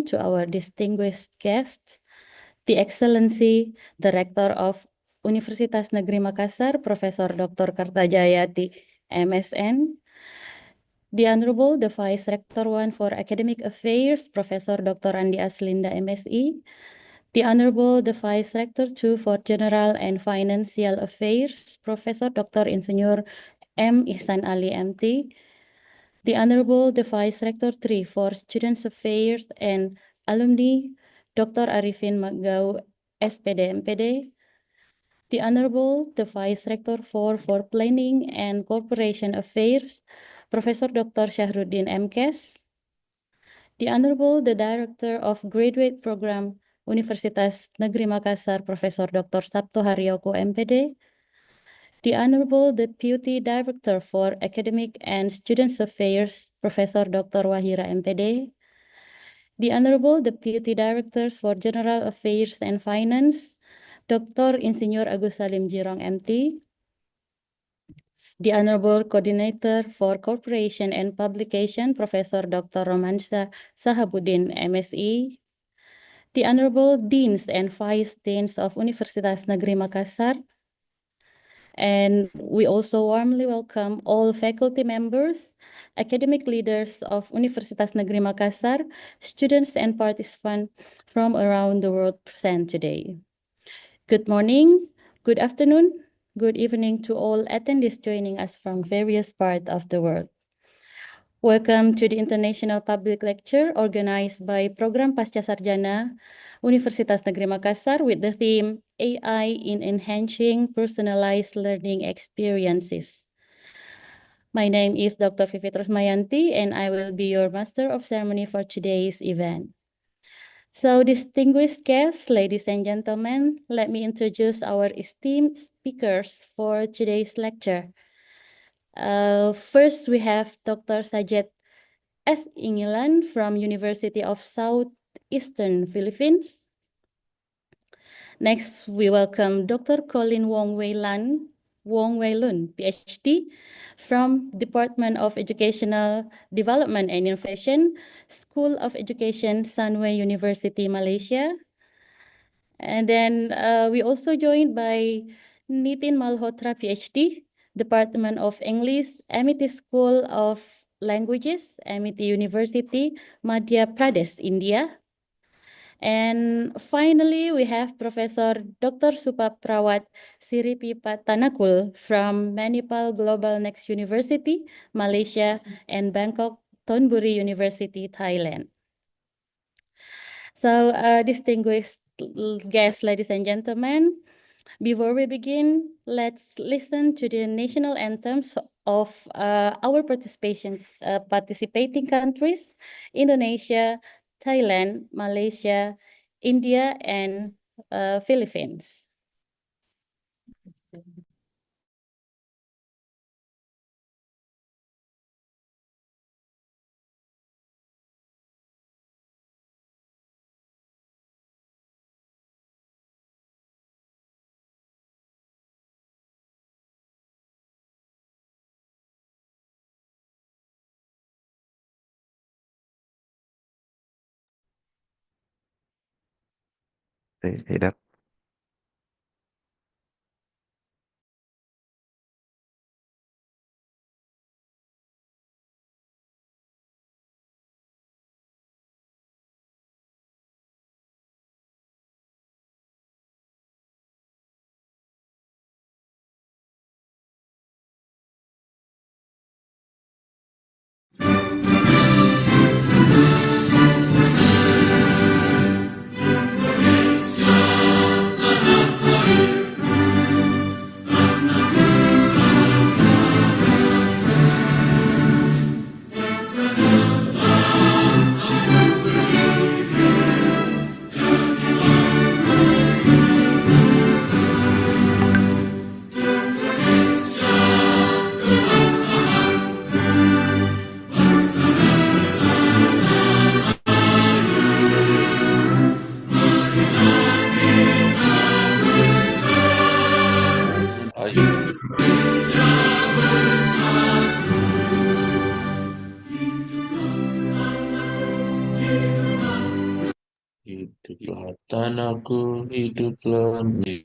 to our distinguished guest, the Excellency, the Rector of Universitas Negeri Makassar, Professor Dr. Kartajayati, MSN, the Honorable, the Vice Rector 1 for Academic Affairs, Professor Dr. Andi Aslinda, MSc, the Honorable, the Vice Rector 2 for General and Financial Affairs, Professor Dr. Insinyur M. Ihsan Ali, MT, the Honorable, the Vice Rector 3 for Students Affairs and Alumni, Dr. Arifin Magau, SPD, MPD, the Honorable, the Vice Rector 4 for Planning and Corporation Affairs, Professor Dr. Syahruddin MKes, the Honorable, the Director of Graduate Program, Universitas Negeri Makassar, Professor Dr. Sabto Haryoku, MPD, the Honorable, the Ph.D. Director for Academic and Students Affairs, Professor Dr. Wahira, MPD, the Honorable, the Ph.D. Directors for General Affairs and Finance, Dr. Insinyur Agus Salim Jirong, MT, the Honorable Coordinator for Corporation and Publication, Professor Dr. Romansa Sahabuddin, MSc, the Honorable Deans and Vice Deans of Universitas Negeri Makassar, and we also warmly welcome all faculty members, academic leaders of Universitas Negeri Makassar, students and participants from around the world present today. Good morning, good afternoon, good evening to all attendees joining us from various parts of the world. Welcome to the International Public Lecture organized by Program Pascasarjana, Universitas Negeri Makassar with the theme AI in Enhancing Personalized Learning Experiences. My name is Dr. Vivi Trusmayanti and I will be your Master of Ceremony for today's event. So distinguished guests, ladies and gentlemen, let me introduce our esteemed speakers for today's lecture. First, we have Dr. Sajed S. Ingilan from University of Southeastern Philippines. Next, we welcome Dr. Colin Wong Lun, Ph.D. from Department of Educational Development and Innovation, School of Education, Sunway University, Malaysia. And then we also joined by Nitin Malhotra, Ph.D., Department of English, Amity School of Languages, Amity University, Madhya Pradesh, India. And finally, we have Professor Dr. Supaprawat Siripipatthanakul from Manipal GlobalNxt University, Malaysia, and Bangkokthonburi University, Thailand. So, distinguished guests, ladies and gentlemen, before we begin, let's listen to the national anthems of our participating countries, Indonesia, Thailand, Malaysia, India, and Philippines. Tidak. Yes, Hiduplah tanahku, hiduplah negeri.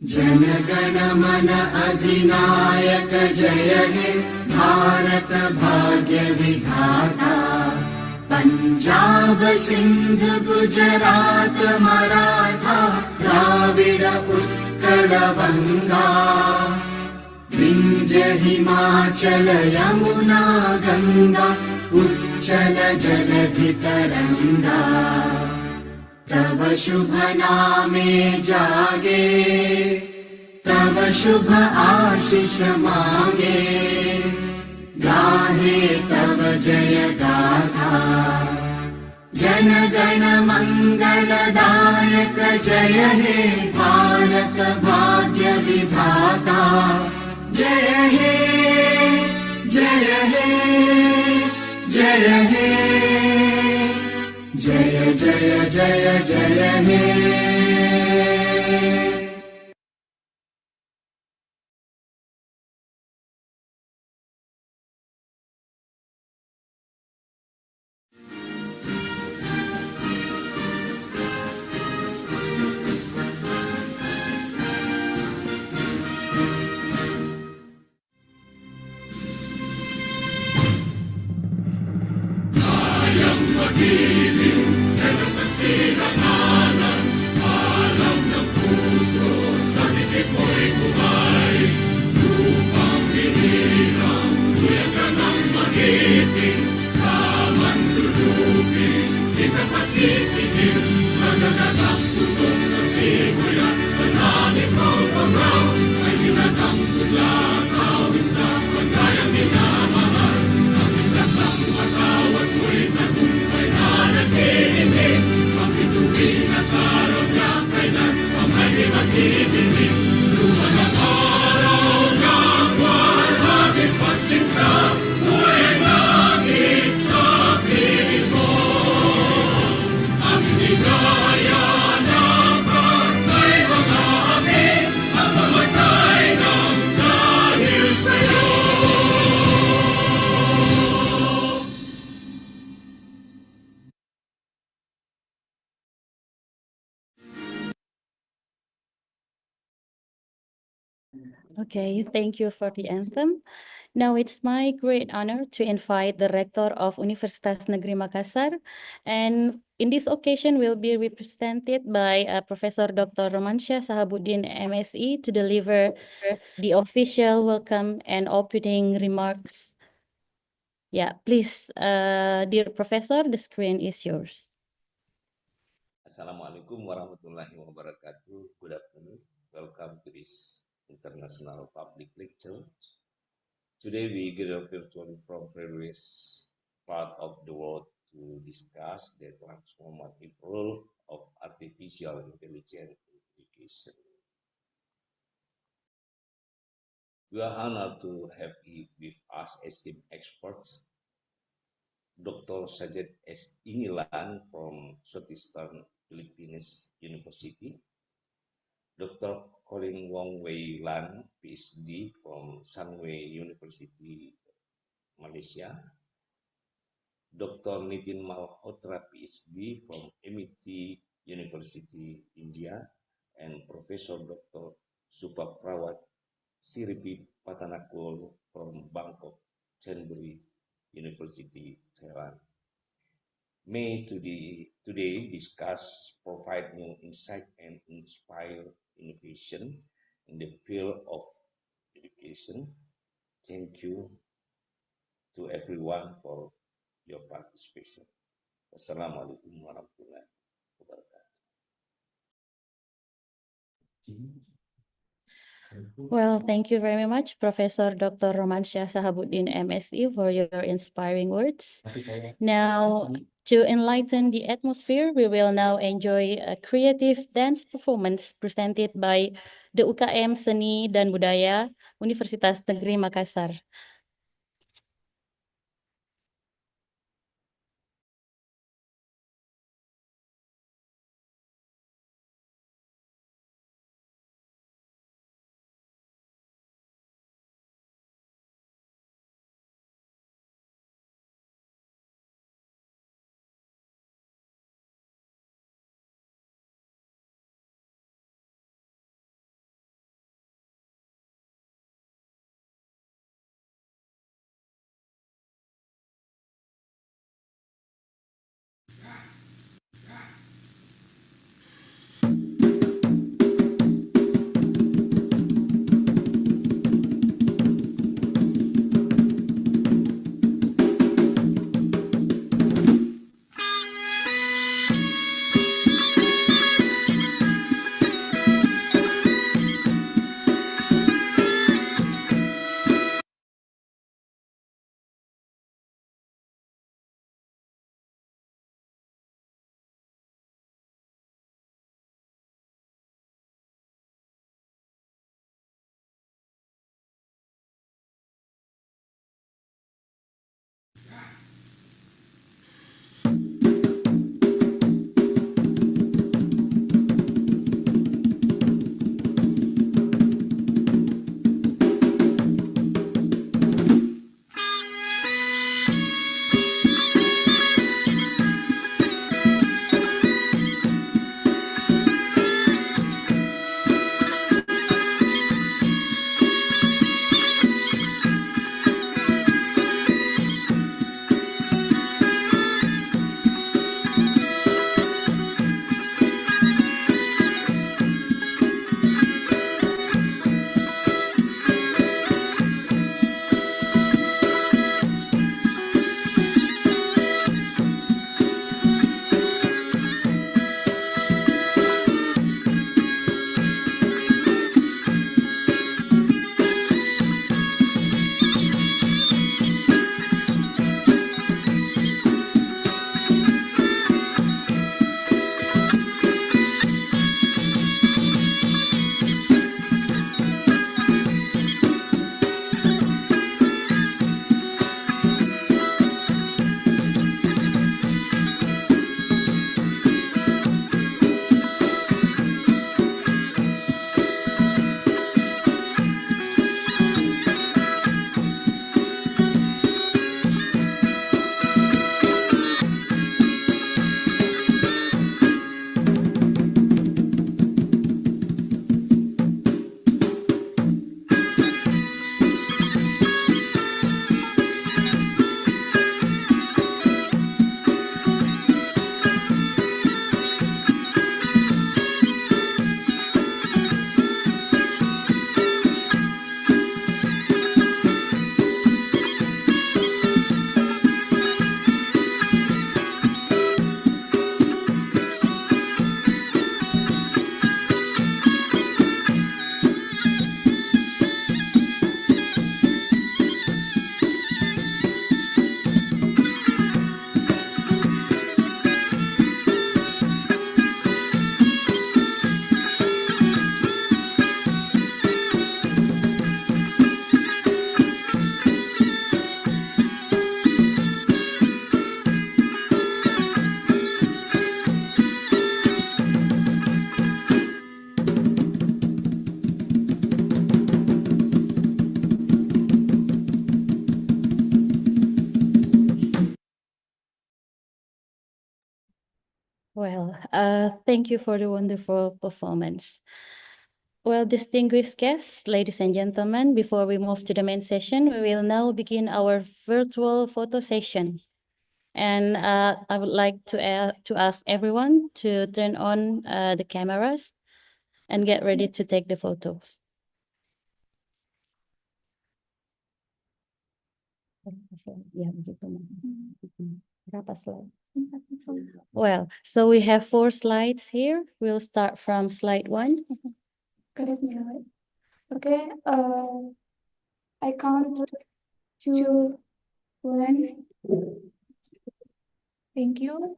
जनगण मन अधिनायक जय हे भारत भाग्य विधाता। पंजाब सिंध गुजरात मराठा द्राविड उत्कल बंगा। विंध्य हिमाचल यमुना गंगा उच्चल जलधि तरंगा। तव शुभ नामे जागे तव शुभ आशीष मांगे। गाहे तव जय गाथा जन गण मंगलदायक जय हे भारत भाग्य विधाता। जय हे जय जय जय जय हे Okay, thank you for the anthem. Now it's my great honor to invite the Rector of Universitas Negeri Makassar, and in this occasion will be represented by Professor Dr. Romansyah Sahabuddin MSE to deliver the official welcome and opening remarks. Yeah, please, dear Professor, the screen is yours. Assalamualaikum warahmatullahi wabarakatuh. Good afternoon. Welcome to this international public lecture. Today we gather virtually from various parts of the world to discuss the transformative role of artificial intelligence in education. We are honored to have with us esteemed experts, Dr. Sajed S. Ingilan from Southeastern Philippines University, Dr. Colin Wong Ph.D. from Sunway University, Malaysia, Dr. Nitin Malhotra, Ph.D. from Amity University, India, and Professor Dr. Supaprawat, Siripipatthanakul from Bangkokthonburi University, Thailand. May today discuss, provide new insight and inspire innovation in the field of education. Thank you to everyone for your participation. Wassalamualaikum warahmatullahi wabarakatuh. Well, thank you very much, Professor Dr. Romansyah Sahabuddin MSE, for your inspiring words. Now, to enlighten the atmosphere, we will now enjoy a creative dance performance presented by the UKM Seni dan Budaya Universitas Negeri Makassar. Thank you for the wonderful performance. Well, distinguished guests, ladies and gentlemen, before we move to the main session, we will now begin our virtual photo session. And I would like to ask everyone to turn on the cameras and get ready to take the photos. Berapa slide? Well, so we have 4 slides here. We'll start from slide 1. Okay, I count 2, 1. Thank you.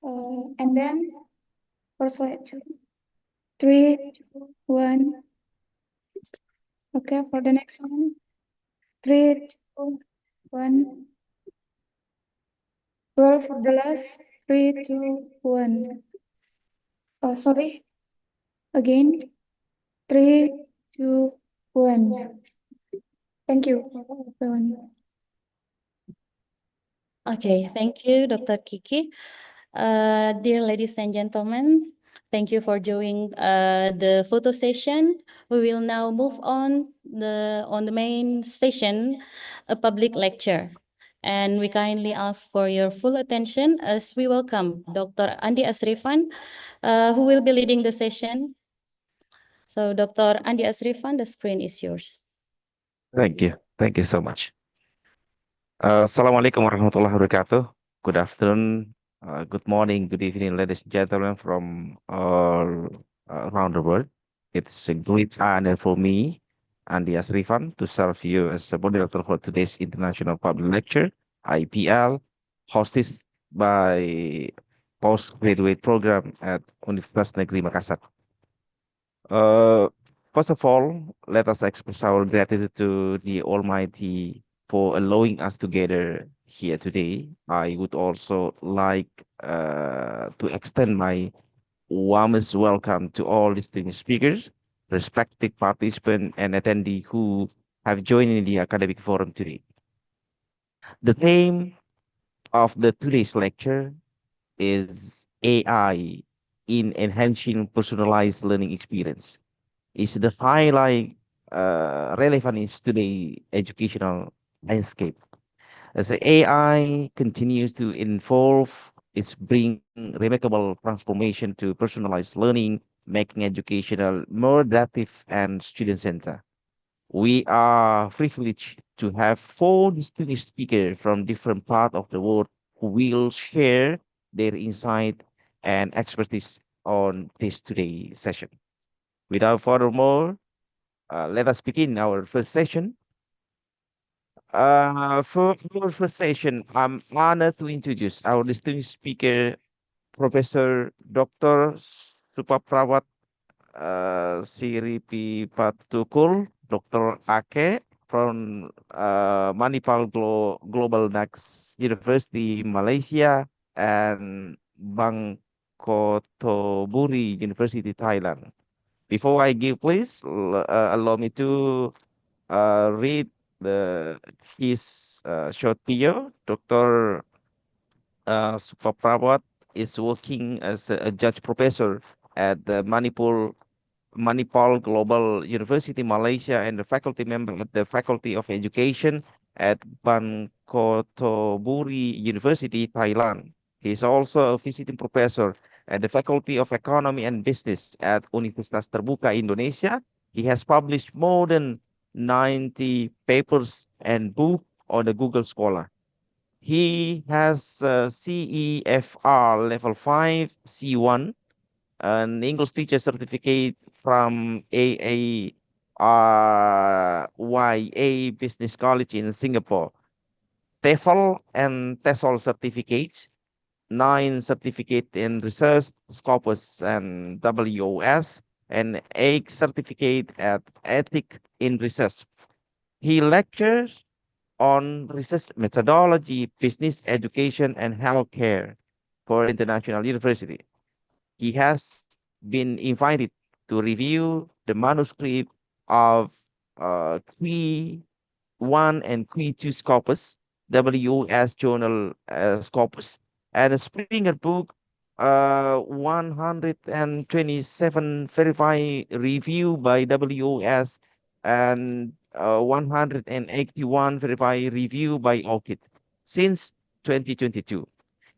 And then for slide 2, 3, 1. Okay, for the next one, 3, 2, 1. Well, for the last, 3, 2, 1. Sorry. Again, 3, 2, 1. Thank you, everyone. Okay, thank you, Dr. Kiki. Dear ladies and gentlemen, thank you for joining the photo session. We will now move on the main session, a public lecture. And we kindly ask for your full attention as we welcome Dr. Andi Asrifan, who will be leading the session. So Dr. Andi Asrifan, the screen is yours. Thank you. Thank you so much. Assalamualaikum warahmatullahi wabarakatuh. Good afternoon, good morning, good evening, ladies and gentlemen from all around the world. It's a great honor for me, Andi Asrifan, to serve you as a moderator for today's International Public Lecture, IPL, hosted by postgraduate program at Universitas Negeri Makassar. Uh, First of all, let us express our gratitude to the Almighty for allowing us to gather here today. I would also like to extend my warmest welcome to all distinguished speakers, respected participants, and attendees who have joined in the academic forum today. The theme of the today's lecture is AI in enhancing personalized learning experience. Is the highlight relevant in today's educational landscape. As the AI continues to evolve, it's bring remarkable transformation to personalized learning, making educational more adaptive and student-centered. We are privileged to have 4 distinguished speakers from different parts of the world who will share their insight and expertise on this today's session. Without furthermore, let us begin our first session. For our first session, I'm honored to introduce our distinguished speaker, Professor Dr. Supaprawat Siripipatthanakul, Dr. Ake from Manipal GlobalNxt University, Malaysia, and Bangkokthonburi University, Thailand. Before I give, please allow me to read his short bio. Dr. Supaprawat is working as a judge professor at the Manipal Global University, Malaysia, and a faculty member at the Faculty of Education at Bangkokthonburi University, Thailand. He is also a visiting professor at the Faculty of Economy and Business at Universitas Terbuka Indonesia. He has published more than 90 papers and books on the Google Scholar. He has CEFR level 5, C1, an English teacher certificate from AARYA Business College in Singapore, TEFL and TESOL certificates, 9 certificate in research, Scopus and WOS, and 8 certificate at Ethic in Research. He lectures on research methodology, business education, and healthcare for International University. He has been invited to review the manuscript of Q1 and Q2 Scopus, WS Journal Scopus, and a Springer book 127 verified review by WOS and 181 verified review by ORCID since 2022.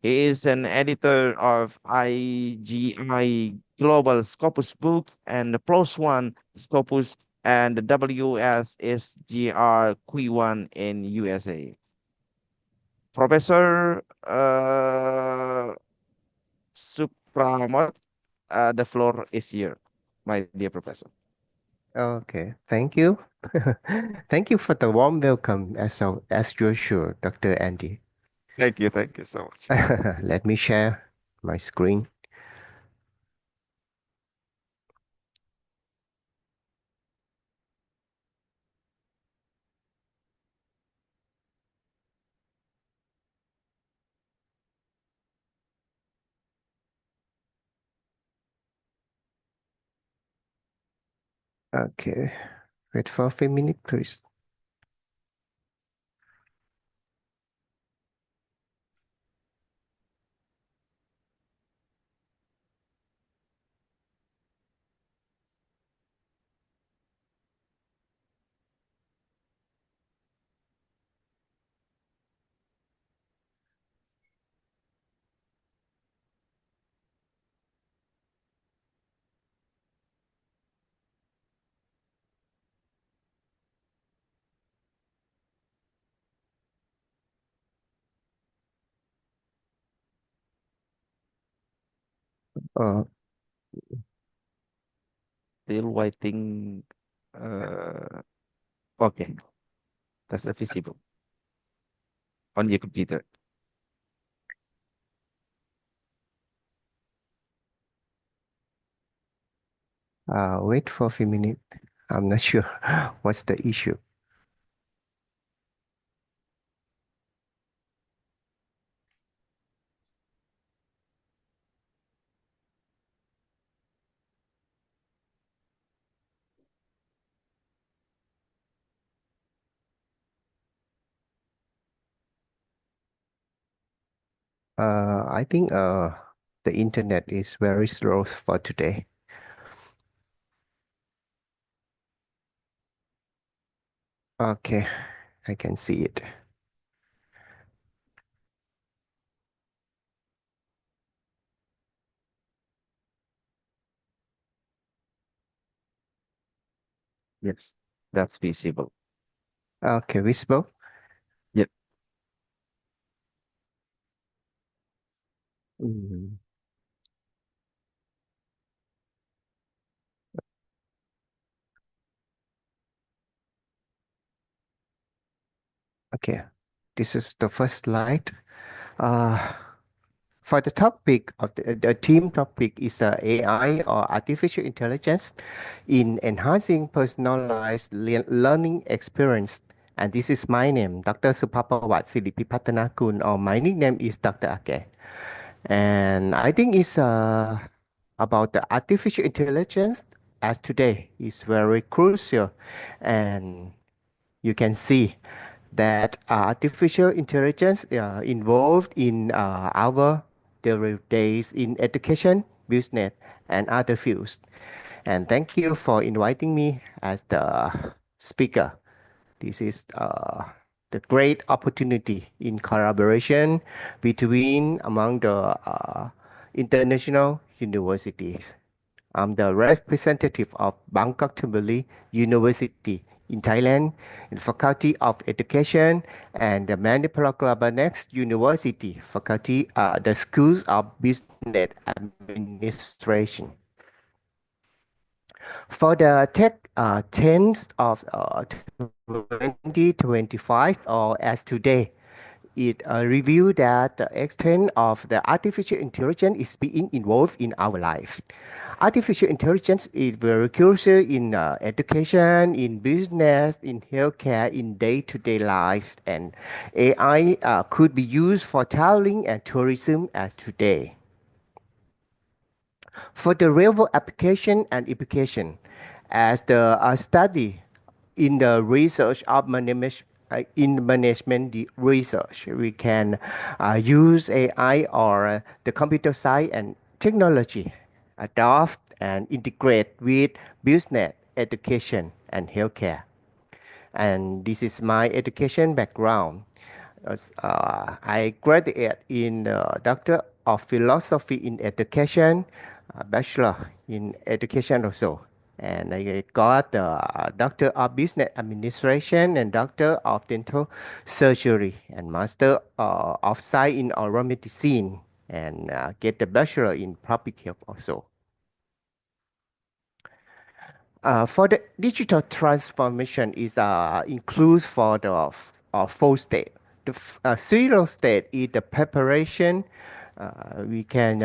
He is an editor of IGI Global Scopus book and the PLOS One Scopus and the WSSGR Q1 in USA. Professor Supaprawat, the floor is here, my dear professor. Okay, thank you. Thank you for the warm welcome as usual, Dr. Andy. Thank you so much. Let me share my screen. Okay, wait for a minute, please. Uh, Still waiting. Okay, that's visible on your computer. Wait for a few minutes. I'm not sure what's the issue. I think the internet is very slow for today. Okay, I can see it. Yes, that's visible. Okay, visible. Yep. Mm, okay, this is the first slide. Uh, For the topic of the team topic is AI or artificial intelligence in enhancing personalized learning experience. And this is my name, Dr. Supaprawat Siripipatthanakul, or my nickname is Dr. Ake. And I think it's about the artificial intelligence as today is very crucial. And you can see that artificial intelligence involved in our daily days in education, business, and other fields. And thank you for inviting me as the speaker. This is the great opportunity in collaboration between among the international universities. I'm the representative of Bangkokthonburi University in Thailand, in Faculty of Education, and the Manipal GlobalNxt University, Faculty, the Schools of Business Administration. For the tech 10th of 2025, or as today, it revealed that the extent of the artificial intelligence is being involved in our life. Artificial intelligence is very crucial in education, in business, in healthcare, in day-to-day life, and AI could be used for traveling and tourism as today. For the real-world application and implication, as the study in the research of in management research. We can use AI or the computer science and technology, adopt and integrate with business, education, and healthcare. And this is my education background. I graduated in Doctor of Philosophy in Education, Bachelor in Education also. And I got Doctor of Business Administration and Doctor of Dental Surgery and Master of Science in Oral Medicine and get the Bachelor in Public Health also. For the digital transformation is includes for the four state. The zero state is the preparation. We can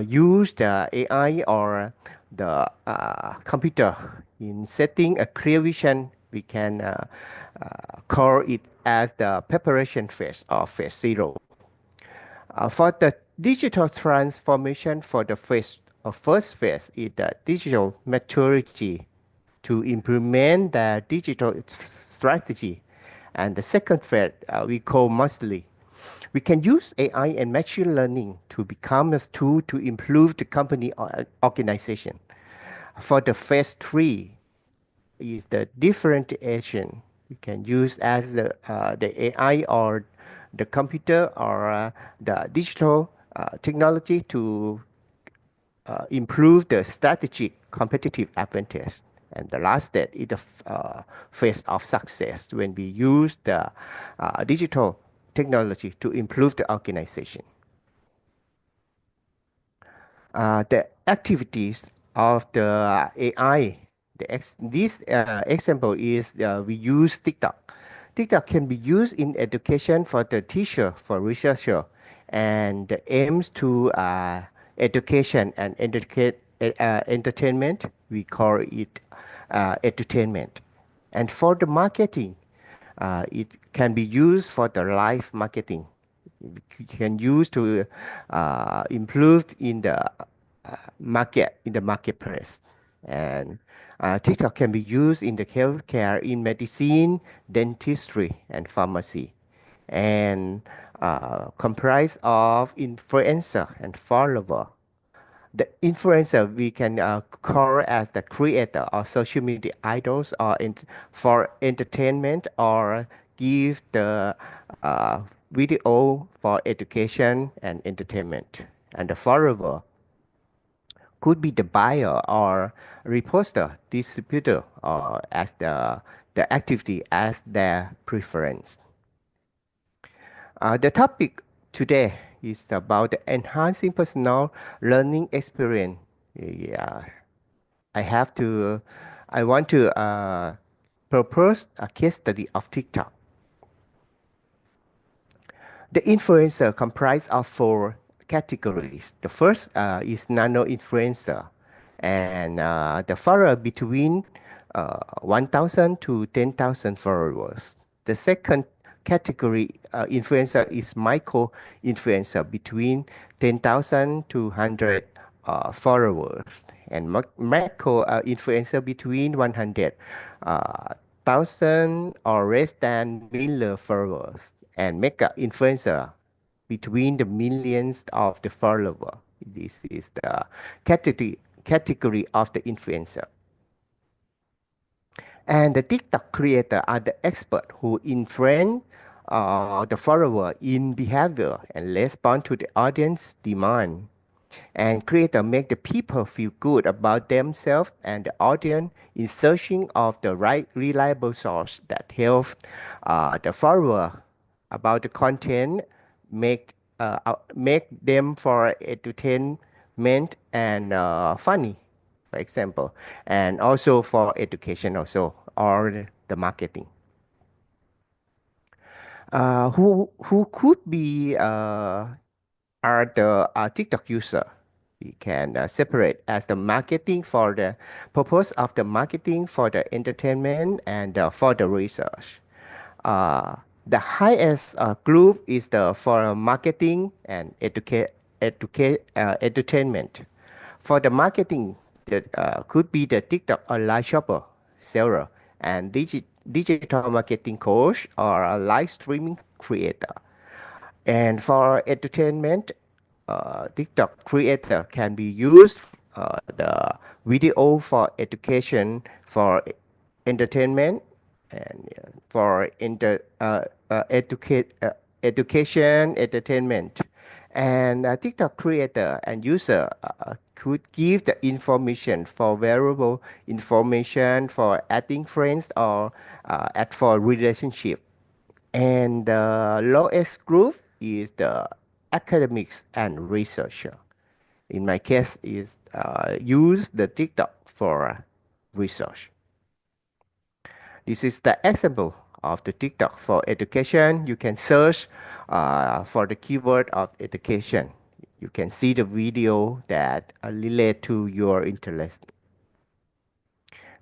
use the AI or the computer in setting a clear vision. We can call it as the preparation phase or phase zero. For the digital transformation for the first phase is the digital maturity to implement the digital strategy. And the second phase we call mastery. We can use AI and machine learning to become a tool to improve the company organization. For the phase 3 is the differentiation. We can use as the AI or the computer or the digital technology to improve the strategic competitive advantage. And the last step is the phase of success when we use the digital technology to improve the organization. The activities of the AI. This example is we use TikTok. TikTok can be used in education for the teacher, for researcher, and aims to education and entertainment. We call it edutainment. And for the marketing, it can be used for the live marketing. We can use to improve in the marketplace. And TikTok can be used in the healthcare, in medicine, dentistry, and pharmacy, and comprise of influencer and follower. The influencer we can call as the creator or social media idols or for entertainment or give the video for education and entertainment. And the follower could be the buyer or reposter, distributor, or as the activity as their preference. The topic today is about enhancing personal learning experience. Yeah, I want to propose a case study of TikTok. The influencer comprise of 4 categories. The first is nano influencer, and the follower between 1,000 to 10,000 followers. The second category influencer is micro influencer between 10,000 to 100 followers, and macro influencer between 100,000 or less than million followers, and mega influencer between the millions of the follower. This is the category of the influencer. And the TikTok creator are the expert who influence the follower in behavior and respond to the audience demand. And creator make the people feel good about themselves and the audience in searching of the right reliable source that helps the follower about the content, make them for entertainment and funny, for example, and also for education also, or the marketing. Who could be are the TikTok user? We can separate as the marketing for the purpose of the marketing, for the entertainment, and for the research. The highest group is the for marketing and entertainment. For the marketing, that could be the TikTok online shopper, seller, and digital marketing coach or a live streaming creator. And for entertainment, TikTok creator can be used the video for education, for entertainment, and for education, entertainment. And TikTok creator and user could give the information for valuable information for adding friends or add for relationship. And the lowest group is the academics and researcher. In my case, is use the TikTok for research. This is the example of the TikTok for education. You can search for the keyword of education. You can see the video that relate to your interest.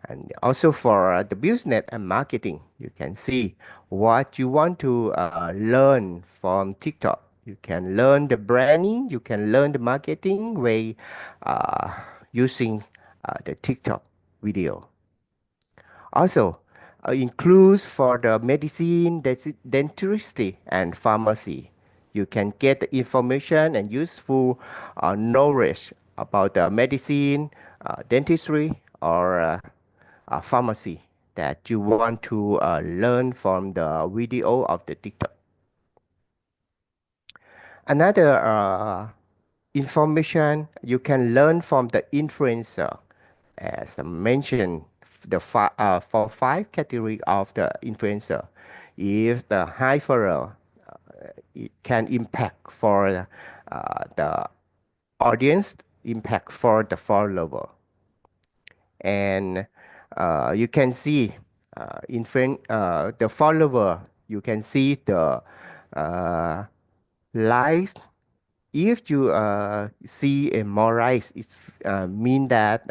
And also for the business and marketing, you can see what you want to learn from TikTok. You can learn the branding, you can learn the marketing way using the TikTok video. Also, includes for the medicine, dentistry, and pharmacy. You can get the information and useful knowledge about the medicine, dentistry, or pharmacy that you want to learn from the video of the TikTok. Another information you can learn from the influencer, as I mentioned, for 5 category of the influencer. If the high follower, it can impact for the audience, impact for the follower. And you can see the follower, you can see the likes. If you see a more likes, it mean that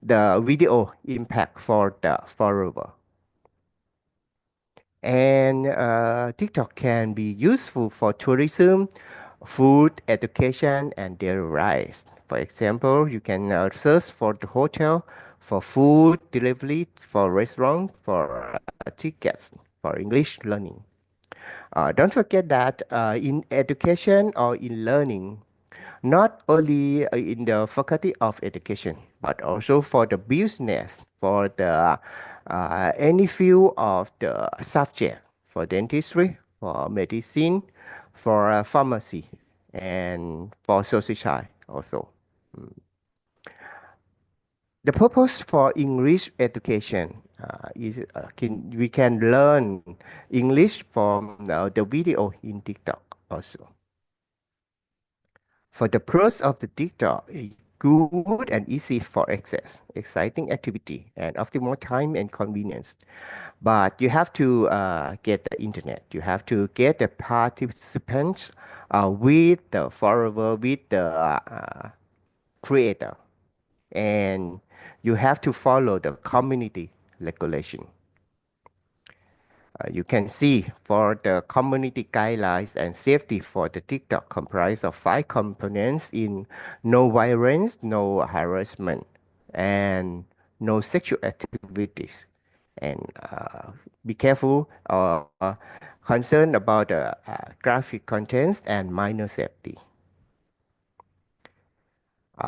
the video impact for the follower. And TikTok can be useful for tourism, food, education, and daily life. For example, you can search for the hotel, for food delivery, for restaurant, for tickets, for English learning. Don't forget that in education or in learning, not only in the faculty of education, but also for the business, for the any field of the subject, for dentistry, for medicine, for pharmacy, and for social science also. The purpose for English education is we can learn English from the video in TikTok also. For the pros of the TikTok, good and easy for access, exciting activity, and optimal time and convenience. But you have to get the internet. You have to get the participants with the follower, with the creator. And you have to follow the community regulation. You can see for the community guidelines and safety for the TikTok comprise of 5 components in no violence, no harassment, and no sexual activities. And be careful or concerned about the graphic contents and minor safety.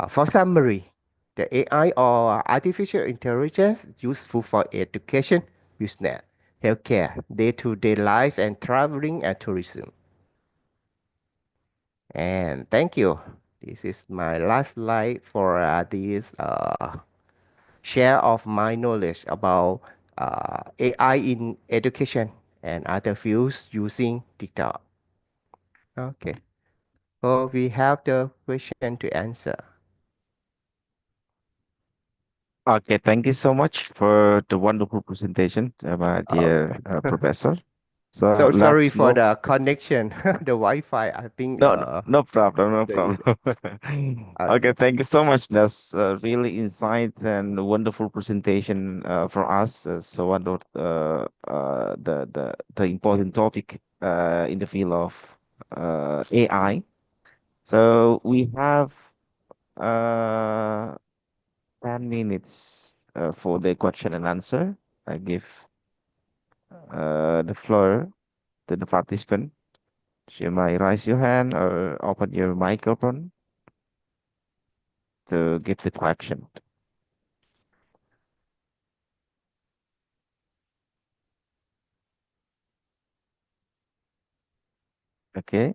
For summary, the AI or artificial intelligence useful for education, business, healthcare, day-to-day life, and traveling and tourism. And thank you. This is my last slide for this share of my knowledge about AI in education and other fields using TikTok. Okay. So we have the question to answer. Okay, thank you so much for the wonderful presentation, my dear professor. So So sorry let's for move. the connection, the Wi-Fi. I think No, no problem, no there is. problem. Okay, Okay. thank you so much. That's really insight and a wonderful presentation for us. So wonderful, the important topic in the field of AI. So we have uh 10 minutes for the question and answer. I give the floor to the participant. So you might raise your hand or open your microphone to give the question. Okay.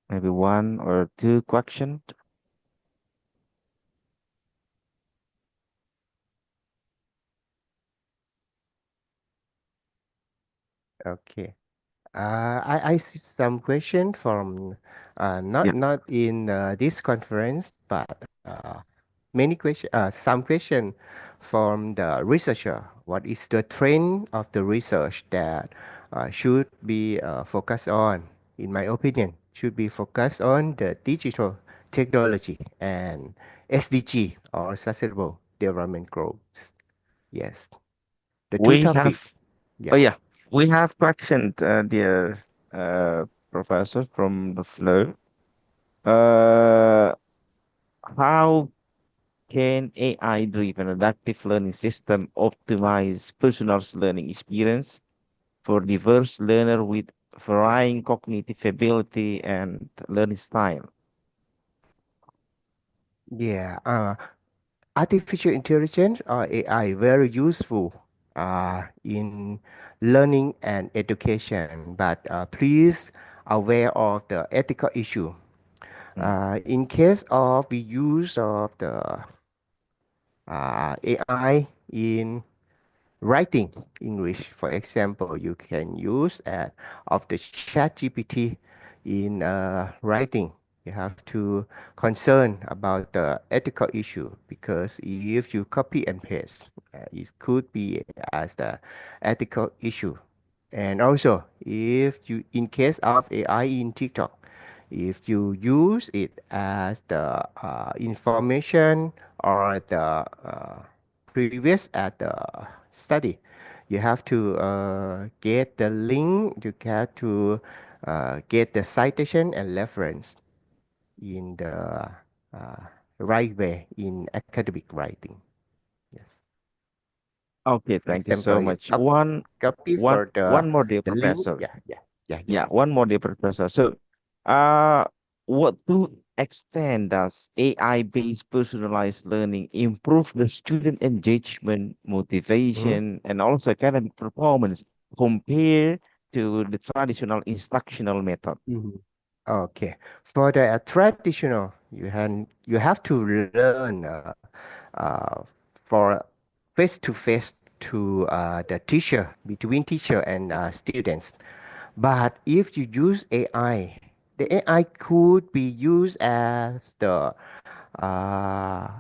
Maybe one or two questions. Okay. I see some question from Yeah. not in this conference, but many question, some question from the researcher. What is the trend of the research that should be focused on? In my opinion, should be focused on the digital technology and SDG or Sustainable Development Goals. Yes, the two We topic. have, oh Yeah. yeah, we have questioned, dear professor from the floor. Uh, how can AI-driven adaptive learning system optimize personal learning experience for diverse learner with varying cognitive ability and learning style? Yeah, artificial intelligence or AI very useful in learning and education, but please aware of the ethical issue. Mm. In case of the use of the AI in writing English, for example, you can use of the chat GPT in writing. You have to concern about the ethical issue because if you copy and paste, it could be as the ethical issue. And also, if you, in case of AI in TikTok, if you use it as the information or the previous at the study, you have to get the link, you have to get the citation and reference in the uh, right way in academic writing. Yes. Okay, For thank you so example, you much. One, copy one, for one more, dear the link. professor. Yeah, yeah, yeah, yeah. Yeah, one more, dear professor. So, uh, what to extent does AI-based personalized learning improve the student engagement, Mhm, motivation, and also academic performance compared to the traditional instructional method? mhm. Okay. For the traditional, you have to learn uh, for face to face to the teacher between teacher and students. But if you use AI, the AI could be used as the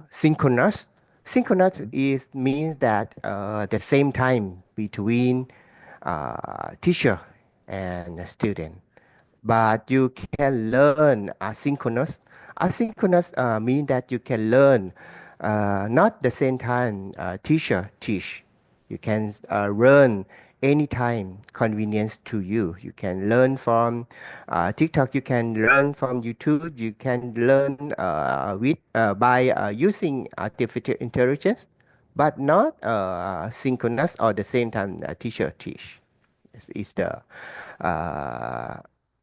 synchronous. Synchronous Mhm. is means that the same time between teacher and a student. But you can learn asynchronous. Asynchronous mean that you can learn not the same time teacher teach. You can learn anytime convenience to you. You can learn from TikTok. You can learn from YouTube. You can learn with by using artificial intelligence, but not synchronous or the same time teacher teach. Is the uh,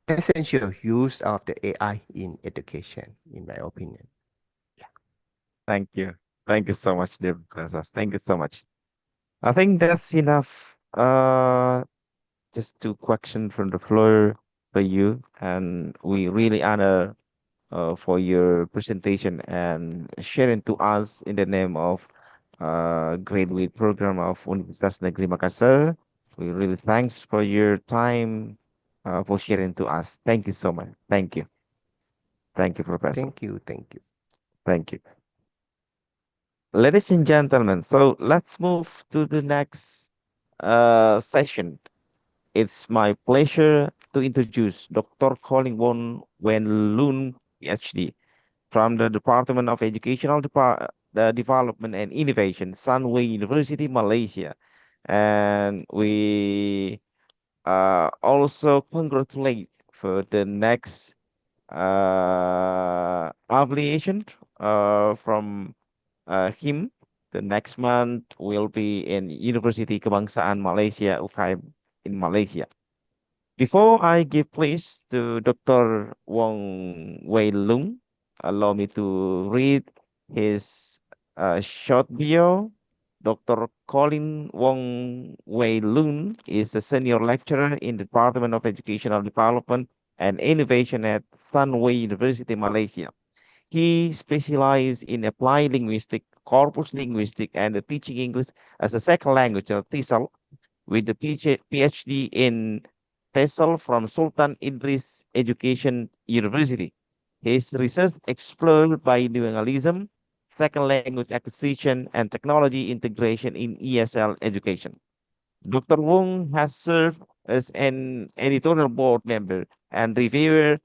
essential use of the AI in education, in my opinion. Yeah. Thank you. Thank you so much, dear professor. Thank you so much. I think that's enough. Just two questions from the floor for you, and we really honor for your presentation and sharing to us in the name of graduate program of Universitas Negeri Makassar. We really thanks for your time for sharing to us. Thank you so much. Thank you. Thank you, Professor. Thank you. Thank you. Thank you. Ladies and gentlemen, so let's move to the next session. It's my pleasure to introduce Dr. Colin Won Wen Lun, PhD, from the Department of Educational Development and Innovation, Sunway University, Malaysia. And we also congratulate for the next affiliation from him. The next month will be in University Kebangsaan Malaysia, UKM in Malaysia. Before I give place to Dr. Wong Wei Lung, allow me to read his short bio. Dr. Colin Wong Wei Lung is a senior lecturer in the Department of Educational Development and Innovation at Sunway University, Malaysia. He specialized in applied linguistic, corpus linguistic, and teaching English as a second language, or TESOL, with the PhD in TESOL from Sultan Idris Education University. His research explored bilingualism, second language acquisition, and technology integration in ESL education. Dr. Wong has served as an editorial board member and reviewer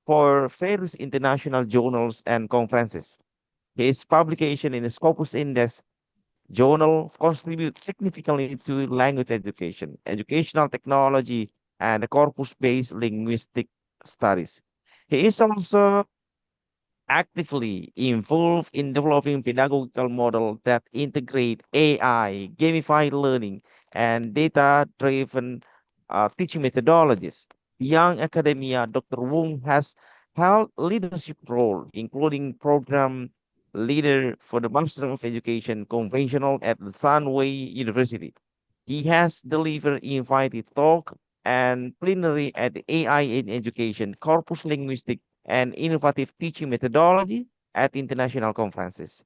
for various international journals and conferences. His publication in the Scopus Index journal contribute significantly to language education, educational technology, and corpus-based linguistic studies. He is also actively involved in developing pedagogical models that integrate AI, gamified learning, and data-driven teaching methodologies. Beyond academia, Dr. Wong has held leadership role, including program leader for the Master of Education Conventional at the Sunway University. He has delivered invited talk and plenary at the AI in Education, Corpus Linguistic, and Innovative Teaching Methodology at international conferences.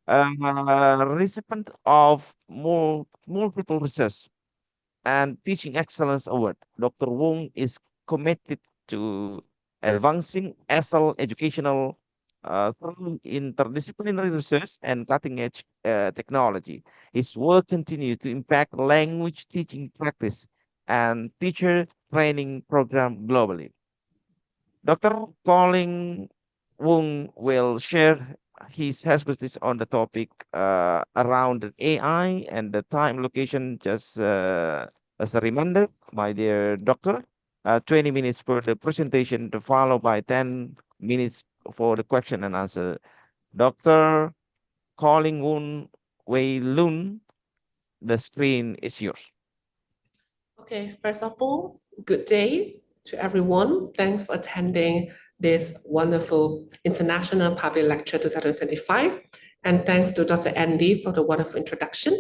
Recipient of multiple research and Teaching Excellence Award, Dr. Wong is committed to advancing ESL educational through interdisciplinary research and cutting-edge technology. His work continues to impact language teaching practice and teacher training program globally. Dr. Colin Wong will share his expertise on the topic around the AI and the time location. Just as a reminder, my dear doctor, 20 minutes for the presentation, to follow by 10 minutes for the question and answer. Dr. Colin Wei Lun, the screen is yours. Okay, first of all, good day to everyone. Thanks for attending this wonderful International Public Lecture 2025. And thanks to Dr. Andy for the wonderful introduction.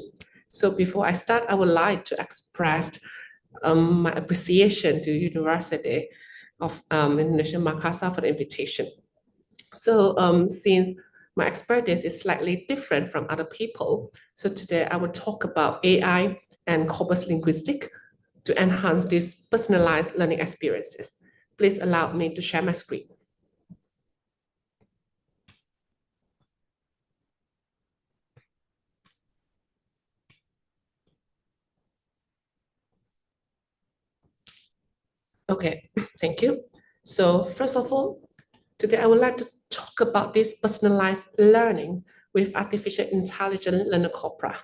So before I start, I would like to express my appreciation to University of Indonesia Makassar for the invitation. So since my expertise is slightly different from other people, so today I will talk about AI and corpus linguistic to enhance these personalized learning experiences. Please allow me to share my screen. Okay, thank you. So first of all, today I would like to talk about this personalized learning with artificial intelligence learner corpora.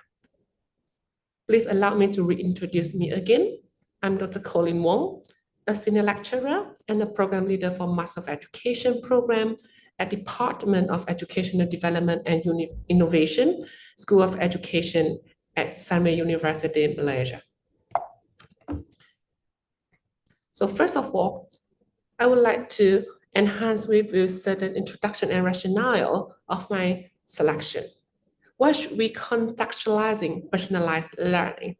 Please allow me to reintroduce me again. I'm Dr. Colin Wong, a senior lecturer and a program leader for Master of Education program at Department of Educational Development and Innovation, School of Education at Sunway University, Malaysia. So first of all, I would like to enhance with you certain introduction and rationale of my selection. Why should we contextualizing personalized learning?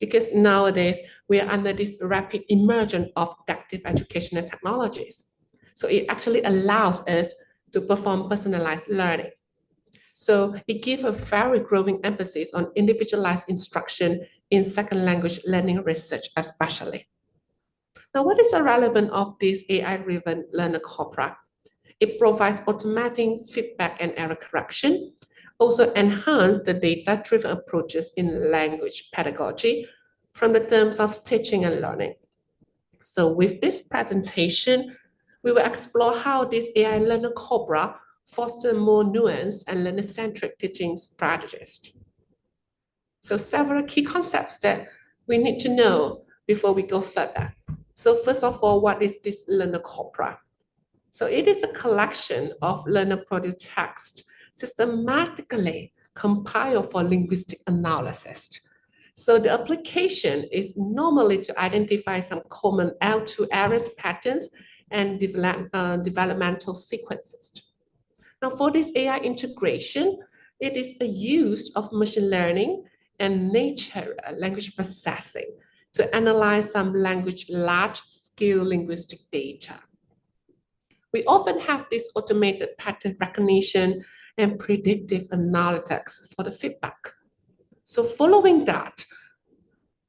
Because nowadays we are under this rapid emergence of adaptive educational technologies. So it actually allows us to perform personalized learning. So it gives a very growing emphasis on individualized instruction in second language learning research, especially. Now, what is the relevance of this AI-driven learner corpora? It provides automatic feedback and error correction, also enhance the data-driven approaches in language pedagogy from the terms of teaching and learning. So with this presentation, we will explore how this AI learner corpora foster more nuanced and learner-centric teaching strategies. So several key concepts that we need to know before we go further. So first of all, what is this learner corpora? So it is a collection of learner-produced text systematically compiled for linguistic analysis. So the application is normally to identify some common L2 errors patterns and developmental sequences. Now for this AI integration, it is a use of machine learning and natural language processing to analyze some large-scale linguistic data. We often have this automated pattern recognition and predictive analytics for the feedback. So following that,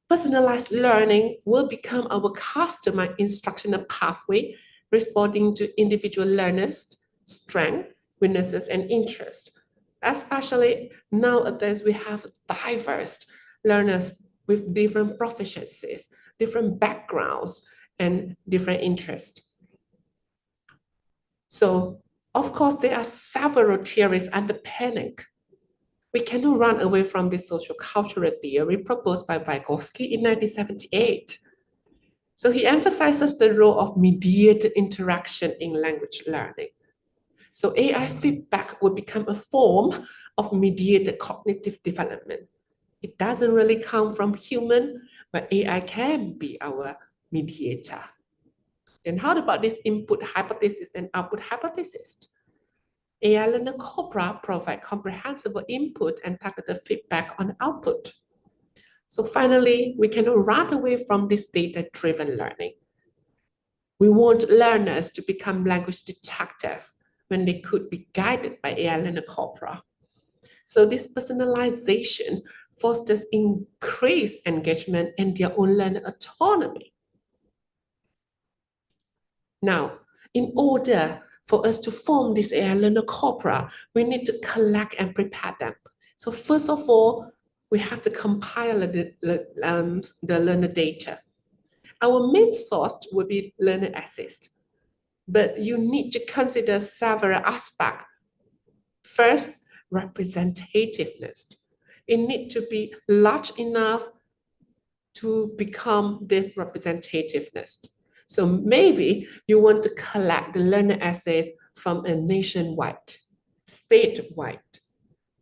personalized learning will become our customized instructional pathway, responding to individual learners' strengths, weaknesses, and interests. Especially nowadays, we have diverse learners with different proficiencies, different backgrounds, and different interests. So, of course, there are several theories underpinning. We cannot run away from the social cultural theory proposed by Vygotsky in 1978. So he emphasizes the role of mediated interaction in language learning. So AI feedback will become a form of mediated cognitive development. It doesn't really come from human, but AI can be our mediator. Then how about this input hypothesis and output hypothesis? AI learner corpora provide comprehensible input and targeted feedback on output. So finally, we cannot run away from this data-driven learning. We want learners to become language detectives when they could be guided by AI learner corpora. So this personalization fosters increased engagement and their own learner autonomy. Now, in order for us to form this AI learner corpora, we need to collect and prepare them. So first of all, we have to compile the learner data. Our main source will be learner essays, but you need to consider several aspects. First, representativeness. It needs to be large enough to become this representativeness. So maybe you want to collect the learner essays from a nationwide, statewide,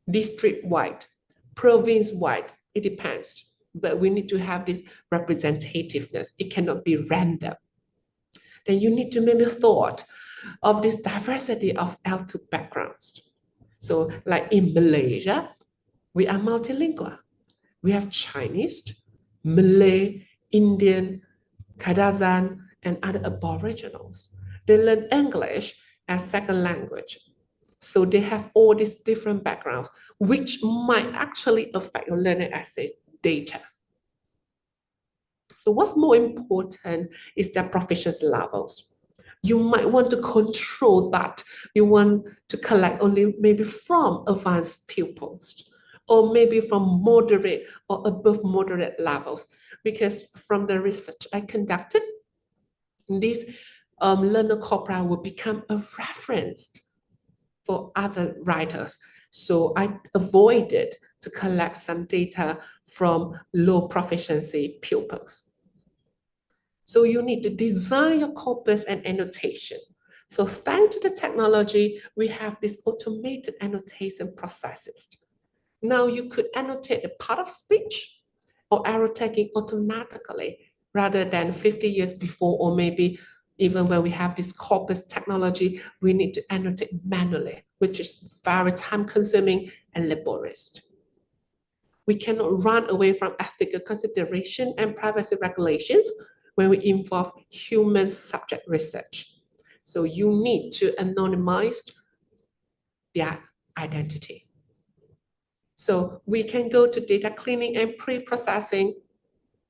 district-wide, province-wide. It depends, but we need to have this representativeness. It cannot be random. Then you need to maybe thought of this diversity of L2 backgrounds. So like in Malaysia, we are multilingual. We have Chinese, Malay, Indian, Kadazan, and other aboriginals. They learn English as second language. So they have all these different backgrounds, which might actually affect your learner essays data. So what's more important is their proficiency levels. You might want to control that. You want to collect only maybe from advanced pupils, or maybe from moderate or above moderate levels. Because from the research I conducted, this learner corpora will become a reference for other writers. So I avoided to collect some data from low proficiency pupils. So you need to design your corpus and annotation. So thanks to the technology, we have this automated annotation processes. Now you could annotate a part of speech or arrow tagging automatically rather than 50 years before, or maybe even when we have this corpus technology, we need to annotate manually, which is very time-consuming and laborious. We cannot run away from ethical consideration and privacy regulations when we involve human subject research. So you need to anonymize their identity. So we can go to data cleaning and pre-processing.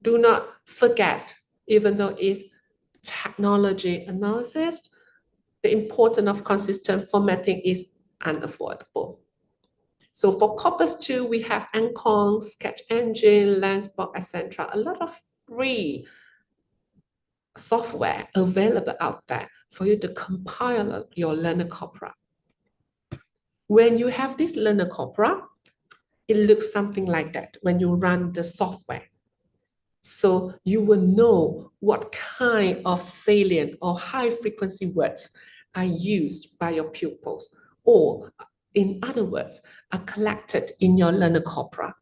Do not forget, even though it's technology analysis, the importance of consistent formatting is unavoidable. So for Corpus 2, we have Ancon, Sketch Engine, Lensbox, etc. A lot of free software available out there for you to compile your learner corpora. When you have this learner corpora, it looks something like that when you run the software. So you will know what kind of salient or high frequency words are used by your pupils, or in other words, are collected in your learner corpora.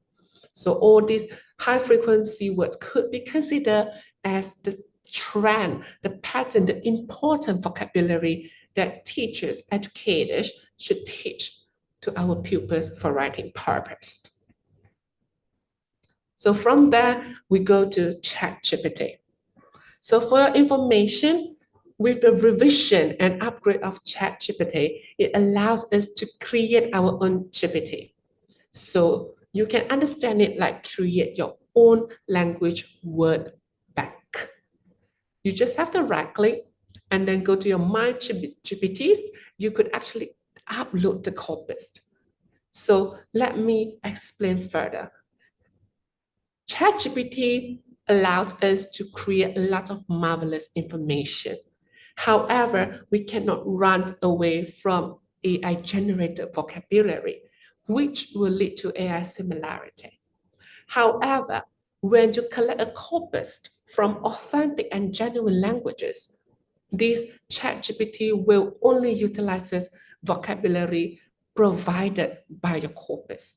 So all these high frequency words could be considered as the trend, the pattern, the important vocabulary that teachers, educators should teach to our pupils for writing purpose. So from there, we go to ChatGPT. So for your information, with the revision and upgrade of ChatGPT, it allows us to create our own GPT. So you can understand it like create your own language word bank. You just have to right click and then go to your My GPTs. You could actually upload the corpus. So let me explain further. ChatGPT allows us to create a lot of marvelous information. However, we cannot run away from AI-generated vocabulary, which will lead to AI similarity. However, when you collect a corpus from authentic and genuine languages, this ChatGPT will only utilize vocabulary provided by your corpus.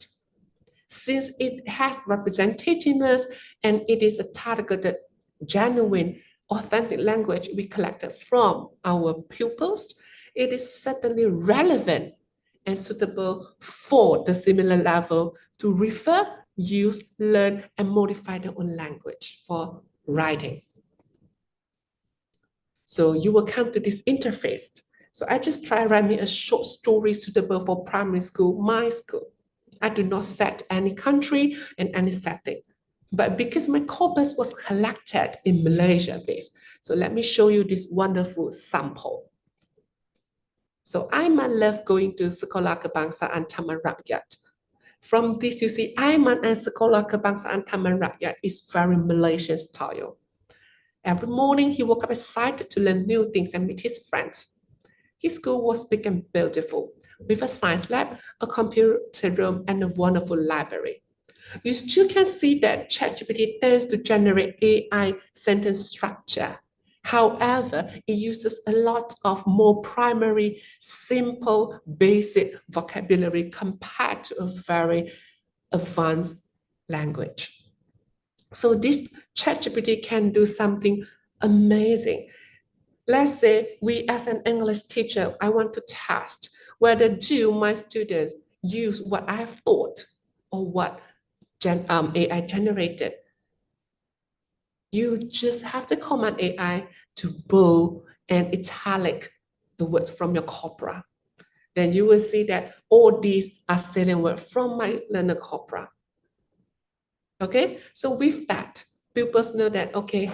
Since it has representativeness and it is a targeted, genuine, authentic language we collected from our pupils, it is certainly relevant and suitable for the similar level to refer, use, learn, and modify their own language for writing. So you will come to this interface. So I just try write me a short story suitable for primary school, my school. I do not set any country and any setting. But because my corpus was collected in Malaysia based, so let me show you this wonderful sample. So Aiman love going to Sekolah Kebangsaan Taman Rakyat. From this, you see Aiman and Sekolah Kebangsaan Taman Rakyat is very Malaysian style. Every morning, he woke up excited to learn new things and meet his friends. His school was big and beautiful, with a science lab, a computer room, and a wonderful library. You still can see that ChatGPT tends to generate AI sentence structure. However, it uses a lot of more primary, simple, basic vocabulary compared to a very advanced language. So this ChatGPT can do something amazing. Let's say we as an English teacher, I want to test whether do my students use what I have thought or what AI generated. You just have to command AI to bold and italic the words from your corpora. Then you will see that all these are salient words from my learner corpora. Okay, so with that, pupils know that, okay,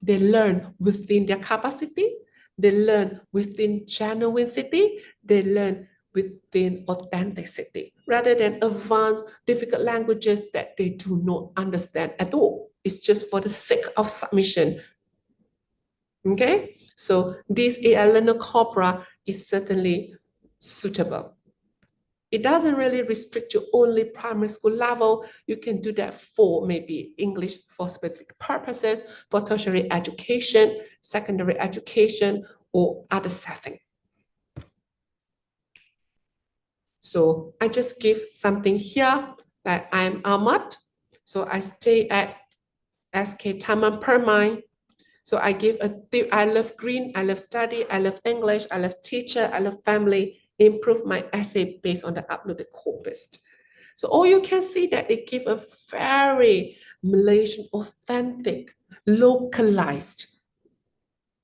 they learn within their capacity, they learn within genuinity, they learn within authenticity, rather than advanced, difficult languages that they do not understand at all. It's just for the sake of submission. Okay, so this AI learner corpora is certainly suitable. It doesn't really restrict you only primary school level. You can do that for maybe English for specific purposes, for tertiary education, secondary education, or other setting. So I just give something here that I'm Ahmad. So I stay at SK Taman Permai. So I give I love green, I love study, I love English, I love teacher, I love family, improve my essay based on the uploaded corpus. So all you can see that it gives a very Malaysian, authentic, localized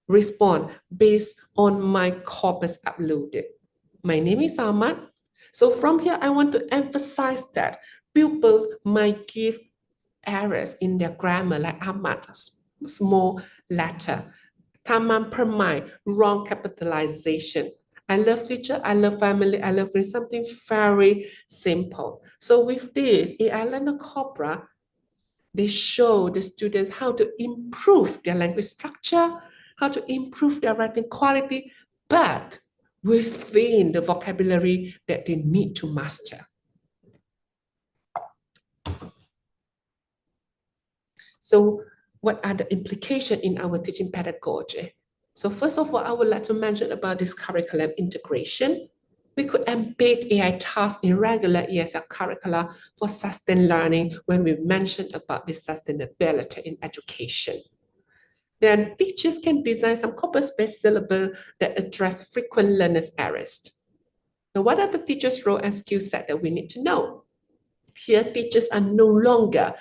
response based on my corpus uploaded. My name is Ahmad. So from here, I want to emphasize that pupils might give errors in their grammar, like Ahmad, small letter. Taman Permai, wrong capitalization. I love teacher, I love family, I love something very simple. So with this, AI Learner Corpora, they show the students how to improve their language structure, how to improve their writing quality, but within the vocabulary that they need to master. So what are the implications in our teaching pedagogy? So first of all, I would like to mention about this curriculum integration. We could embed AI tasks in regular ESL curricula for sustained learning when we mentioned about the sustainability in education. Then teachers can design some corpus-based syllabus that address frequent learners' errors. Now, what are the teachers' role and skill set that we need to know? Here, teachers are no longer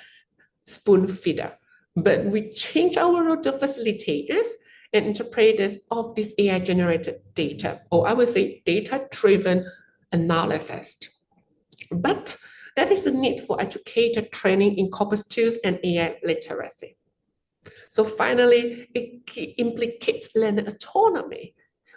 spoon feeder, but we change our role to facilitators and interpreters of this AI-generated data, or I would say data-driven analysis. But there is a need for educator training in corpus tools and AI literacy. So finally, it implicates learner autonomy.